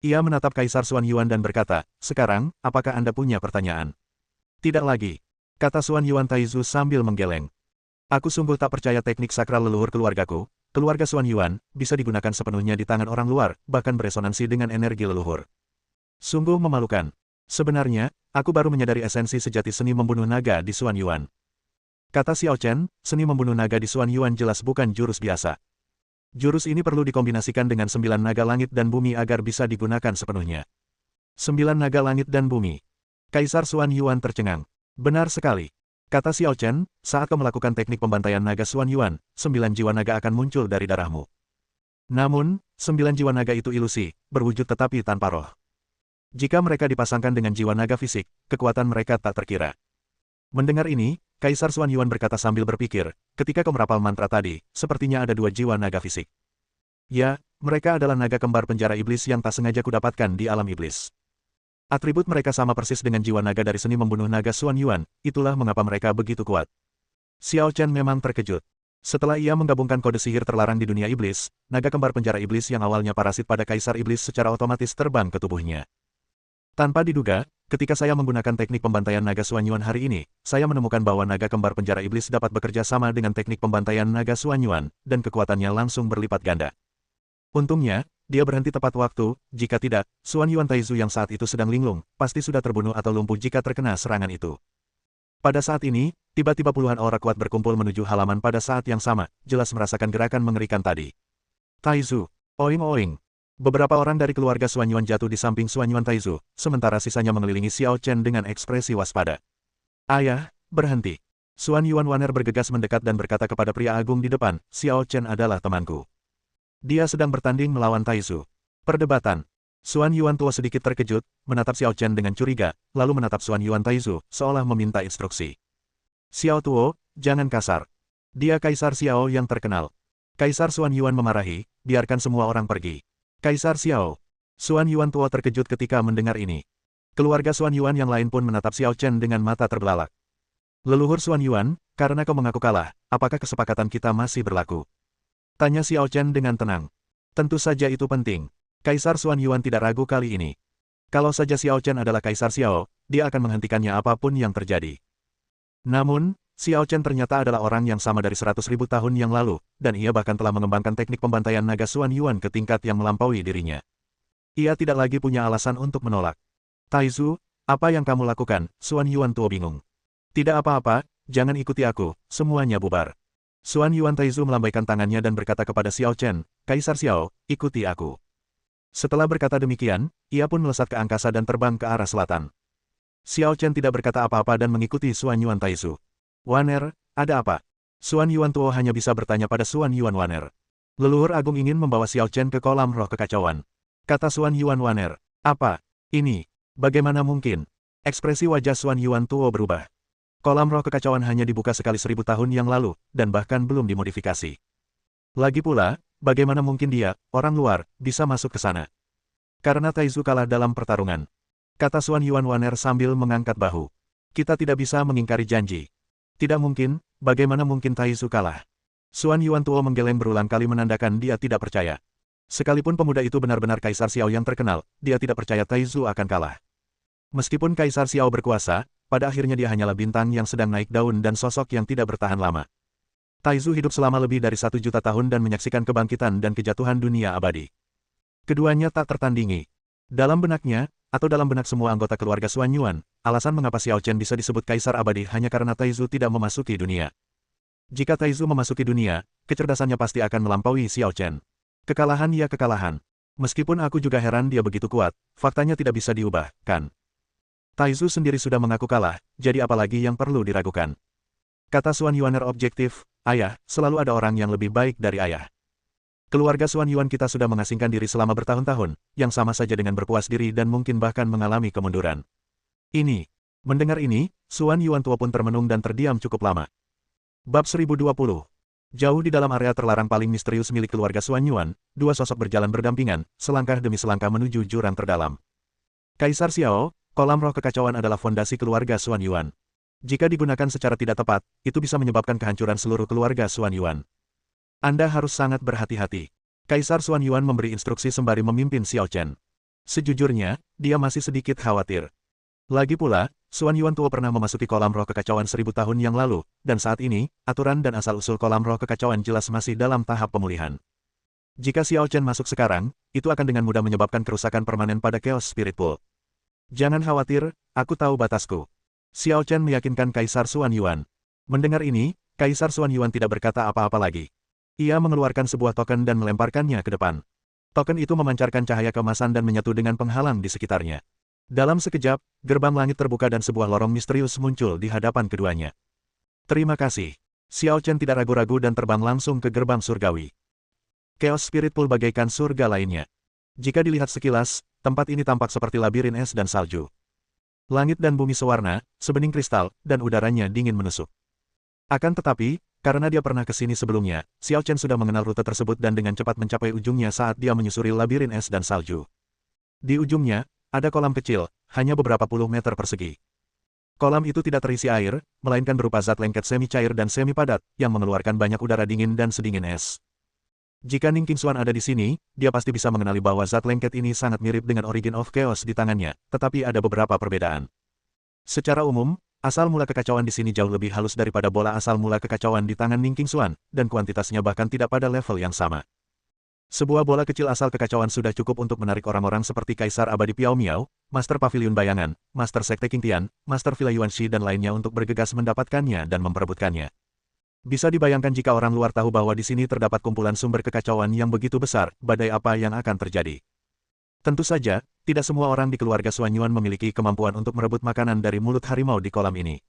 Ia menatap Kaisar Xuan Yuan dan berkata, "Sekarang, apakah Anda punya pertanyaan?" "Tidak lagi," kata Xuan Yuan Taizu sambil menggeleng. "Aku sungguh tak percaya teknik sakral leluhur keluargaku, keluarga Xuan Yuan, bisa digunakan sepenuhnya di tangan orang luar, bahkan beresonansi dengan energi leluhur. Sungguh memalukan. Sebenarnya, aku baru menyadari esensi sejati seni membunuh naga di Xuan Yuan." Kata Xiao Chen, seni membunuh naga di Xuan Yuan jelas bukan jurus biasa. Jurus ini perlu dikombinasikan dengan 9 naga langit dan bumi agar bisa digunakan sepenuhnya. 9 naga langit dan bumi. Kaisar Xuan Yuan tercengang. "Benar sekali," kata Xiao Chen, "saat kau melakukan teknik pembantaian naga Xuan Yuan, 9 jiwa naga akan muncul dari darahmu. Namun, 9 jiwa naga itu ilusi, berwujud tetapi tanpa roh. Jika mereka dipasangkan dengan jiwa naga fisik, kekuatan mereka tak terkira." Mendengar ini, Kaisar Xuan Yuan berkata sambil berpikir, "Ketika kau merapal mantra tadi, sepertinya ada 2 jiwa naga fisik. Ya, mereka adalah naga kembar penjara iblis yang tak sengaja kudapatkan di alam iblis. Atribut mereka sama persis dengan jiwa naga dari seni membunuh naga Xuan Yuan, itulah mengapa mereka begitu kuat." Xiao Chen memang terkejut. Setelah ia menggabungkan kode sihir terlarang di dunia iblis, naga kembar penjara iblis yang awalnya parasit pada Kaisar Iblis secara otomatis terbang ke tubuhnya. Tanpa diduga, ketika saya menggunakan teknik pembantaian naga Xuan Yuan hari ini, saya menemukan bahwa naga kembar penjara iblis dapat bekerja sama dengan teknik pembantaian naga Xuan Yuan, dan kekuatannya langsung berlipat ganda. Untungnya, dia berhenti tepat waktu, jika tidak, Xuan Yuan Taizu yang saat itu sedang linglung, pasti sudah terbunuh atau lumpuh jika terkena serangan itu. Pada saat ini, tiba-tiba puluhan aura kuat berkumpul menuju halaman pada saat yang sama, jelas merasakan gerakan mengerikan tadi. "Taizu! Oing-oing!" Beberapa orang dari keluarga Xuan Yuan jatuh di samping Xuan Yuan Taizu, sementara sisanya mengelilingi Xiao Chen dengan ekspresi waspada. "Ayah, berhenti." Xuan Yuan Waner bergegas mendekat dan berkata kepada pria agung di depan, "Xiao Chen adalah temanku. Dia sedang bertanding melawan Taizu." Perdebatan. Xuan Yuan tua sedikit terkejut, menatap Xiao Chen dengan curiga, lalu menatap Xuan Yuan Taizu, seolah meminta instruksi. "Xiao Tuo, jangan kasar. Dia Kaisar Xiao yang terkenal." Kaisar Xuan Yuan memarahi, "Biarkan semua orang pergi." "Kaisar Xiao." Xuan Yuan tua terkejut ketika mendengar ini. Keluarga Xuan Yuan yang lain pun menatap Xiao Chen dengan mata terbelalak. "Leluhur Xuan Yuan, karena kau mengaku kalah, apakah kesepakatan kita masih berlaku?" Tanya Xiao Chen dengan tenang. Tentu saja itu penting. Kaisar Xuan Yuan tidak ragu kali ini. Kalau saja Xiao Chen adalah Kaisar Xiao, dia akan menghentikannya apapun yang terjadi. Namun, Xiao Chen ternyata adalah orang yang sama dari 100.000 tahun yang lalu, dan ia bahkan telah mengembangkan teknik pembantaian naga Xuan Yuan ke tingkat yang melampaui dirinya. Ia tidak lagi punya alasan untuk menolak. "Taizu, apa yang kamu lakukan?" Xuan Yuan tua bingung. "Tidak apa-apa, jangan ikuti aku, semuanya bubar." Xuan Yuan Taizu melambaikan tangannya dan berkata kepada Xiao Chen, "Kaisar Xiao, ikuti aku." Setelah berkata demikian, ia pun melesat ke angkasa dan terbang ke arah selatan. Xiao Chen tidak berkata apa-apa dan mengikuti Xuan Yuan Taizu. "Waner, ada apa?" Xuan Yuan Tuo hanya bisa bertanya pada Xuan Yuan Waner. "Leluhur Agung ingin membawa Xiao Chen ke kolam roh kekacauan," kata Xuan Yuan Waner. "Apa? Ini? Bagaimana mungkin?" Ekspresi wajah Xuan Yuan Tuo berubah. Kolam roh kekacauan hanya dibuka sekali 1000 tahun yang lalu, dan bahkan belum dimodifikasi. Lagi pula, bagaimana mungkin dia, orang luar, bisa masuk ke sana? Karena Taizu kalah dalam pertarungan, kata Xuan Yuan Waner sambil mengangkat bahu. "Kita tidak bisa mengingkari janji." "Tidak mungkin, bagaimana mungkin Taizu kalah?" Xuan Yuan Tuo menggeleng berulang kali menandakan dia tidak percaya. Sekalipun pemuda itu benar-benar Kaisar Xiao yang terkenal, dia tidak percaya Taizu akan kalah. Meskipun Kaisar Xiao berkuasa, pada akhirnya dia hanyalah bintang yang sedang naik daun dan sosok yang tidak bertahan lama. Taizu hidup selama lebih dari 1 juta tahun dan menyaksikan kebangkitan dan kejatuhan dunia abadi. Keduanya tak tertandingi. Dalam benaknya, atau dalam benak semua anggota keluarga Xuan Yuan, alasan mengapa Xiao Chen bisa disebut Kaisar Abadi hanya karena Taizu tidak memasuki dunia. Jika Taizu memasuki dunia, kecerdasannya pasti akan melampaui Xiao Chen. Kekalahan ya kekalahan. Meskipun aku juga heran dia begitu kuat, faktanya tidak bisa diubah, kan? Taizu sendiri sudah mengaku kalah, jadi apalagi yang perlu diragukan. Kata Xuan Yuaner objektif, ayah, selalu ada orang yang lebih baik dari ayah. Keluarga Xuan Yuan kita sudah mengasingkan diri selama bertahun-tahun, yang sama saja dengan berpuas diri dan mungkin bahkan mengalami kemunduran. Mendengar ini, Xuan Yuan tua pun termenung dan terdiam cukup lama. Bab 1020. Jauh di dalam area terlarang paling misterius milik keluarga Xuan Yuan, dua sosok berjalan berdampingan, selangkah demi selangkah menuju jurang terdalam. Kaisar Xiao, kolam roh kekacauan adalah fondasi keluarga Xuan Yuan. Jika digunakan secara tidak tepat, itu bisa menyebabkan kehancuran seluruh keluarga Xuan Yuan. Anda harus sangat berhati-hati. Kaisar Xuan Yuan memberi instruksi sembari memimpin Xiao Chen. Sejujurnya, dia masih sedikit khawatir. Lagi pula, Xuan Yuan tua pernah memasuki kolam roh kekacauan 1000 tahun yang lalu, dan saat ini, aturan dan asal-usul kolam roh kekacauan jelas masih dalam tahap pemulihan. Jika Xiao Chen masuk sekarang, itu akan dengan mudah menyebabkan kerusakan permanen pada Chaos Spirit Pool. Jangan khawatir, aku tahu batasku. Xiao Chen meyakinkan Kaisar Xuan Yuan. Mendengar ini, Kaisar Xuan Yuan tidak berkata apa-apa lagi. Ia mengeluarkan sebuah token dan melemparkannya ke depan. Token itu memancarkan cahaya keemasan dan menyatu dengan penghalang di sekitarnya. Dalam sekejap, gerbang langit terbuka dan sebuah lorong misterius muncul di hadapan keduanya. Terima kasih. Xiao Chen tidak ragu-ragu dan terbang langsung ke gerbang surgawi. Chaos Spirit Pool bagaikan surga lainnya. Jika dilihat sekilas, tempat ini tampak seperti labirin es dan salju. Langit dan bumi sewarna, sebening kristal, dan udaranya dingin menusuk. Akan tetapi, karena dia pernah ke sini sebelumnya, Xiao Chen sudah mengenal rute tersebut dan dengan cepat mencapai ujungnya saat dia menyusuri labirin es dan salju. Di ujungnya, ada kolam kecil, hanya beberapa puluh meter persegi. Kolam itu tidak terisi air, melainkan berupa zat lengket semi cair dan semi padat, yang mengeluarkan banyak udara dingin dan sedingin es. Jika Ning Qingshuan ada di sini, dia pasti bisa mengenali bahwa zat lengket ini sangat mirip dengan Origin of Chaos di tangannya, tetapi ada beberapa perbedaan. Secara umum, asal mula kekacauan di sini jauh lebih halus daripada bola asal mula kekacauan di tangan Ning Qingshuan, dan kuantitasnya bahkan tidak pada level yang sama. Sebuah bola kecil asal kekacauan sudah cukup untuk menarik orang-orang seperti Kaisar Abadi Piao Miao, Master Pavilion Bayangan, Master Sekte King Tian, Master Villa Yuanxi dan lainnya untuk bergegas mendapatkannya dan memperebutkannya. Bisa dibayangkan jika orang luar tahu bahwa di sini terdapat kumpulan sumber kekacauan yang begitu besar, badai apa yang akan terjadi. Tentu saja, tidak semua orang di keluarga Xuan Yuan memiliki kemampuan untuk merebut makanan dari mulut harimau di kolam ini.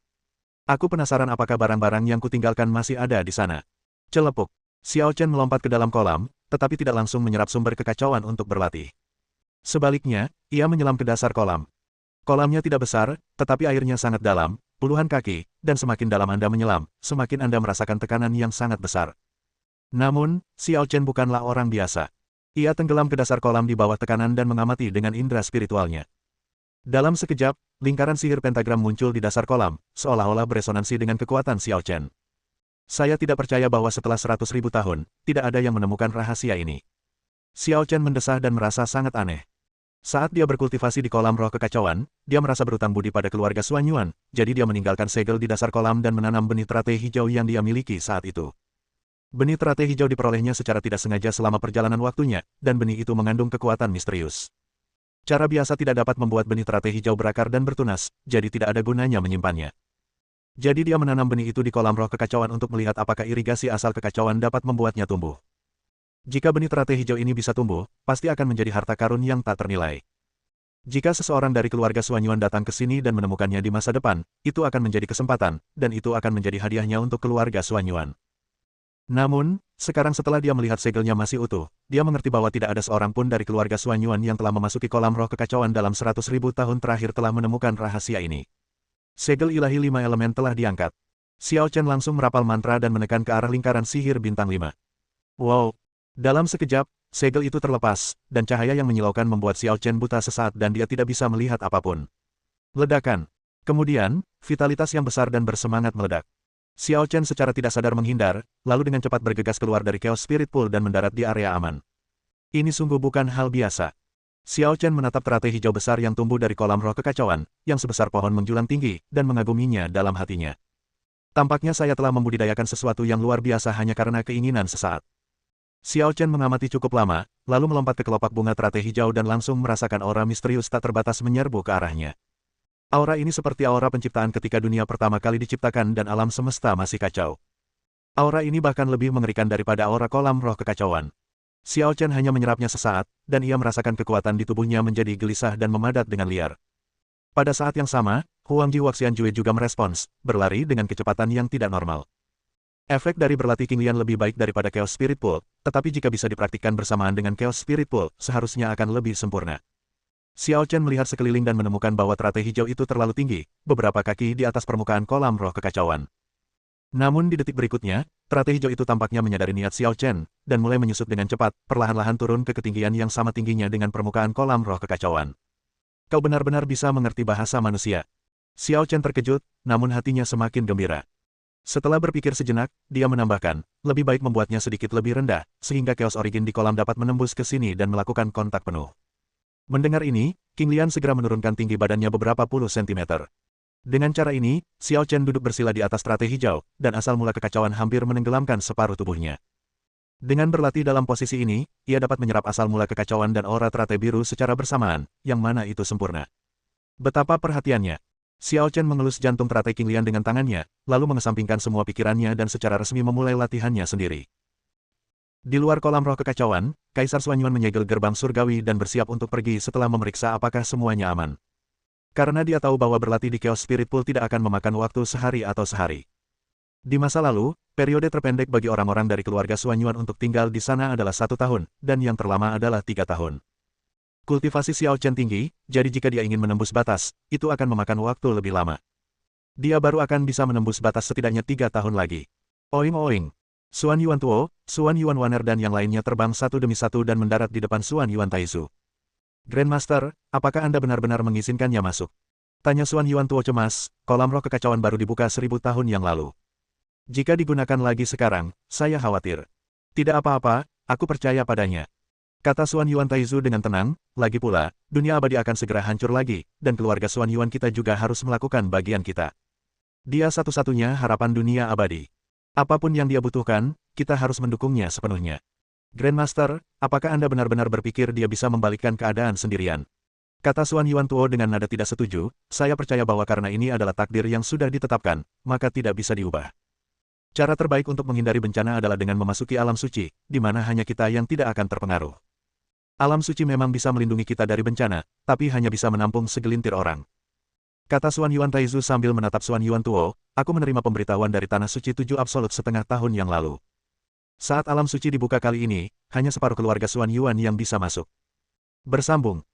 Aku penasaran apakah barang-barang yang kutinggalkan masih ada di sana. Celepuk. Xiao Chen melompat ke dalam kolam, tetapi tidak langsung menyerap sumber kekacauan untuk berlatih. Sebaliknya, ia menyelam ke dasar kolam. Kolamnya tidak besar, tetapi airnya sangat dalam, puluhan kaki, dan semakin dalam Anda menyelam, semakin Anda merasakan tekanan yang sangat besar. Namun, Xiao Chen bukanlah orang biasa. Ia tenggelam ke dasar kolam di bawah tekanan dan mengamati dengan indera spiritualnya. Dalam sekejap, lingkaran sihir pentagram muncul di dasar kolam, seolah-olah beresonansi dengan kekuatan Xiao Chen. Saya tidak percaya bahwa setelah 100.000 tahun, tidak ada yang menemukan rahasia ini. Xiao Chen mendesah dan merasa sangat aneh. Saat dia berkultivasi di kolam roh kekacauan, dia merasa berutang budi pada keluarga Xuan Yuan, jadi dia meninggalkan segel di dasar kolam dan menanam benih teratai hijau yang dia miliki saat itu. Benih teratai hijau diperolehnya secara tidak sengaja selama perjalanan waktunya, dan benih itu mengandung kekuatan misterius. Cara biasa tidak dapat membuat benih teratai hijau berakar dan bertunas, jadi tidak ada gunanya menyimpannya. Jadi dia menanam benih itu di kolam roh kekacauan untuk melihat apakah irigasi asal kekacauan dapat membuatnya tumbuh. Jika benih teratai hijau ini bisa tumbuh, pasti akan menjadi harta karun yang tak ternilai. Jika seseorang dari keluarga Xuan Yuan datang ke sini dan menemukannya di masa depan, itu akan menjadi kesempatan, dan itu akan menjadi hadiahnya untuk keluarga Xuan Yuan. Namun, sekarang setelah dia melihat segelnya masih utuh, dia mengerti bahwa tidak ada seorang pun dari keluarga Xuan Yuan yang telah memasuki kolam roh kekacauan dalam 100.000 tahun terakhir telah menemukan rahasia ini. Segel ilahi 5 elemen telah diangkat. Xiao Chen langsung merapal mantra dan menekan ke arah lingkaran sihir bintang 5. Wow! Dalam sekejap, segel itu terlepas, dan cahaya yang menyilaukan membuat Xiao Chen buta sesaat dan dia tidak bisa melihat apapun. Ledakan. Kemudian, vitalitas yang besar dan bersemangat meledak. Xiao Chen secara tidak sadar menghindar, lalu dengan cepat bergegas keluar dari Chaos Spirit Pool dan mendarat di area aman. Ini sungguh bukan hal biasa. Xiao Chen menatap teratai hijau besar yang tumbuh dari kolam roh kekacauan, yang sebesar pohon menjulang tinggi, dan mengaguminya dalam hatinya. Tampaknya saya telah membudidayakan sesuatu yang luar biasa hanya karena keinginan sesaat. Xiao Chen mengamati cukup lama, lalu melompat ke kelopak bunga teratai hijau dan langsung merasakan aura misterius tak terbatas menyerbu ke arahnya. Aura ini seperti aura penciptaan ketika dunia pertama kali diciptakan dan alam semesta masih kacau. Aura ini bahkan lebih mengerikan daripada aura kolam roh kekacauan. Xiao Chen hanya menyerapnya sesaat, dan ia merasakan kekuatan di tubuhnya menjadi gelisah dan memadat dengan liar. Pada saat yang sama, Huang Ji Waxianjue juga merespons, berlari dengan kecepatan yang tidak normal. Efek dari berlatih King Lian lebih baik daripada Chaos Spirit Pool, tetapi jika bisa dipraktikkan bersamaan dengan Chaos Spirit Pool, seharusnya akan lebih sempurna. Xiao Chen melihat sekeliling dan menemukan bahwa teratai hijau itu terlalu tinggi, beberapa kaki di atas permukaan kolam roh kekacauan. Namun di detik berikutnya, teratai hijau itu tampaknya menyadari niat Xiao Chen, dan mulai menyusut dengan cepat, perlahan-lahan turun ke ketinggian yang sama tingginya dengan permukaan kolam roh kekacauan. Kau benar-benar bisa mengerti bahasa manusia. Xiao Chen terkejut, namun hatinya semakin gembira. Setelah berpikir sejenak, dia menambahkan, lebih baik membuatnya sedikit lebih rendah, sehingga Chaos Origin di kolam dapat menembus ke sini dan melakukan kontak penuh. Mendengar ini, King Lian segera menurunkan tinggi badannya beberapa puluh sentimeter. Dengan cara ini, Xiao Chen duduk bersila di atas teratai hijau, dan asal mula kekacauan hampir menenggelamkan separuh tubuhnya. Dengan berlatih dalam posisi ini, ia dapat menyerap asal mula kekacauan dan aura teratai biru secara bersamaan, yang mana itu sempurna. Betapa perhatiannya. Xiao Chen mengelus jantung teratai King Lian dengan tangannya, lalu mengesampingkan semua pikirannya dan secara resmi memulai latihannya sendiri. Di luar kolam roh kekacauan, Kaisar Xuanyuan menyegel gerbang surgawi dan bersiap untuk pergi setelah memeriksa apakah semuanya aman. Karena dia tahu bahwa berlatih di Chaos Spirit Pool tidak akan memakan waktu sehari atau sehari. Di masa lalu, periode terpendek bagi orang-orang dari keluarga Xuanyuan untuk tinggal di sana adalah 1 tahun, dan yang terlama adalah 3 tahun. Kultivasi Xiao Chen tinggi, jadi jika dia ingin menembus batas, itu akan memakan waktu lebih lama. Dia baru akan bisa menembus batas setidaknya 3 tahun lagi. Oing-oing. Xuan Yuan Tuo, Xuan Yuan Waner dan yang lainnya terbang satu demi satu dan mendarat di depan Xuan Yuan Taizu. Grandmaster, apakah Anda benar-benar mengizinkannya masuk? Tanya Xuan Yuan Tuo cemas, kolam roh kekacauan baru dibuka 1000 tahun yang lalu. Jika digunakan lagi sekarang, saya khawatir. Tidak apa-apa, aku percaya padanya. Kata Xuan Yuan Taizu dengan tenang, lagi pula, dunia abadi akan segera hancur lagi, dan keluarga Xuan Yuan kita juga harus melakukan bagian kita. Dia satu-satunya harapan dunia abadi. Apapun yang dia butuhkan, kita harus mendukungnya sepenuhnya. Grandmaster, apakah Anda benar-benar berpikir dia bisa membalikkan keadaan sendirian? Kata Xuan Yuan Tuo dengan nada tidak setuju, saya percaya bahwa karena ini adalah takdir yang sudah ditetapkan, maka tidak bisa diubah. Cara terbaik untuk menghindari bencana adalah dengan memasuki alam suci, di mana hanya kita yang tidak akan terpengaruh. Alam suci memang bisa melindungi kita dari bencana, tapi hanya bisa menampung segelintir orang. Kata Xuan Yuan Taizu sambil menatap Xuan Yuan Tuo, aku menerima pemberitahuan dari Tanah Suci 7 Absolut setengah tahun yang lalu. Saat alam suci dibuka kali ini, hanya separuh keluarga Xuan Yuan yang bisa masuk. Bersambung,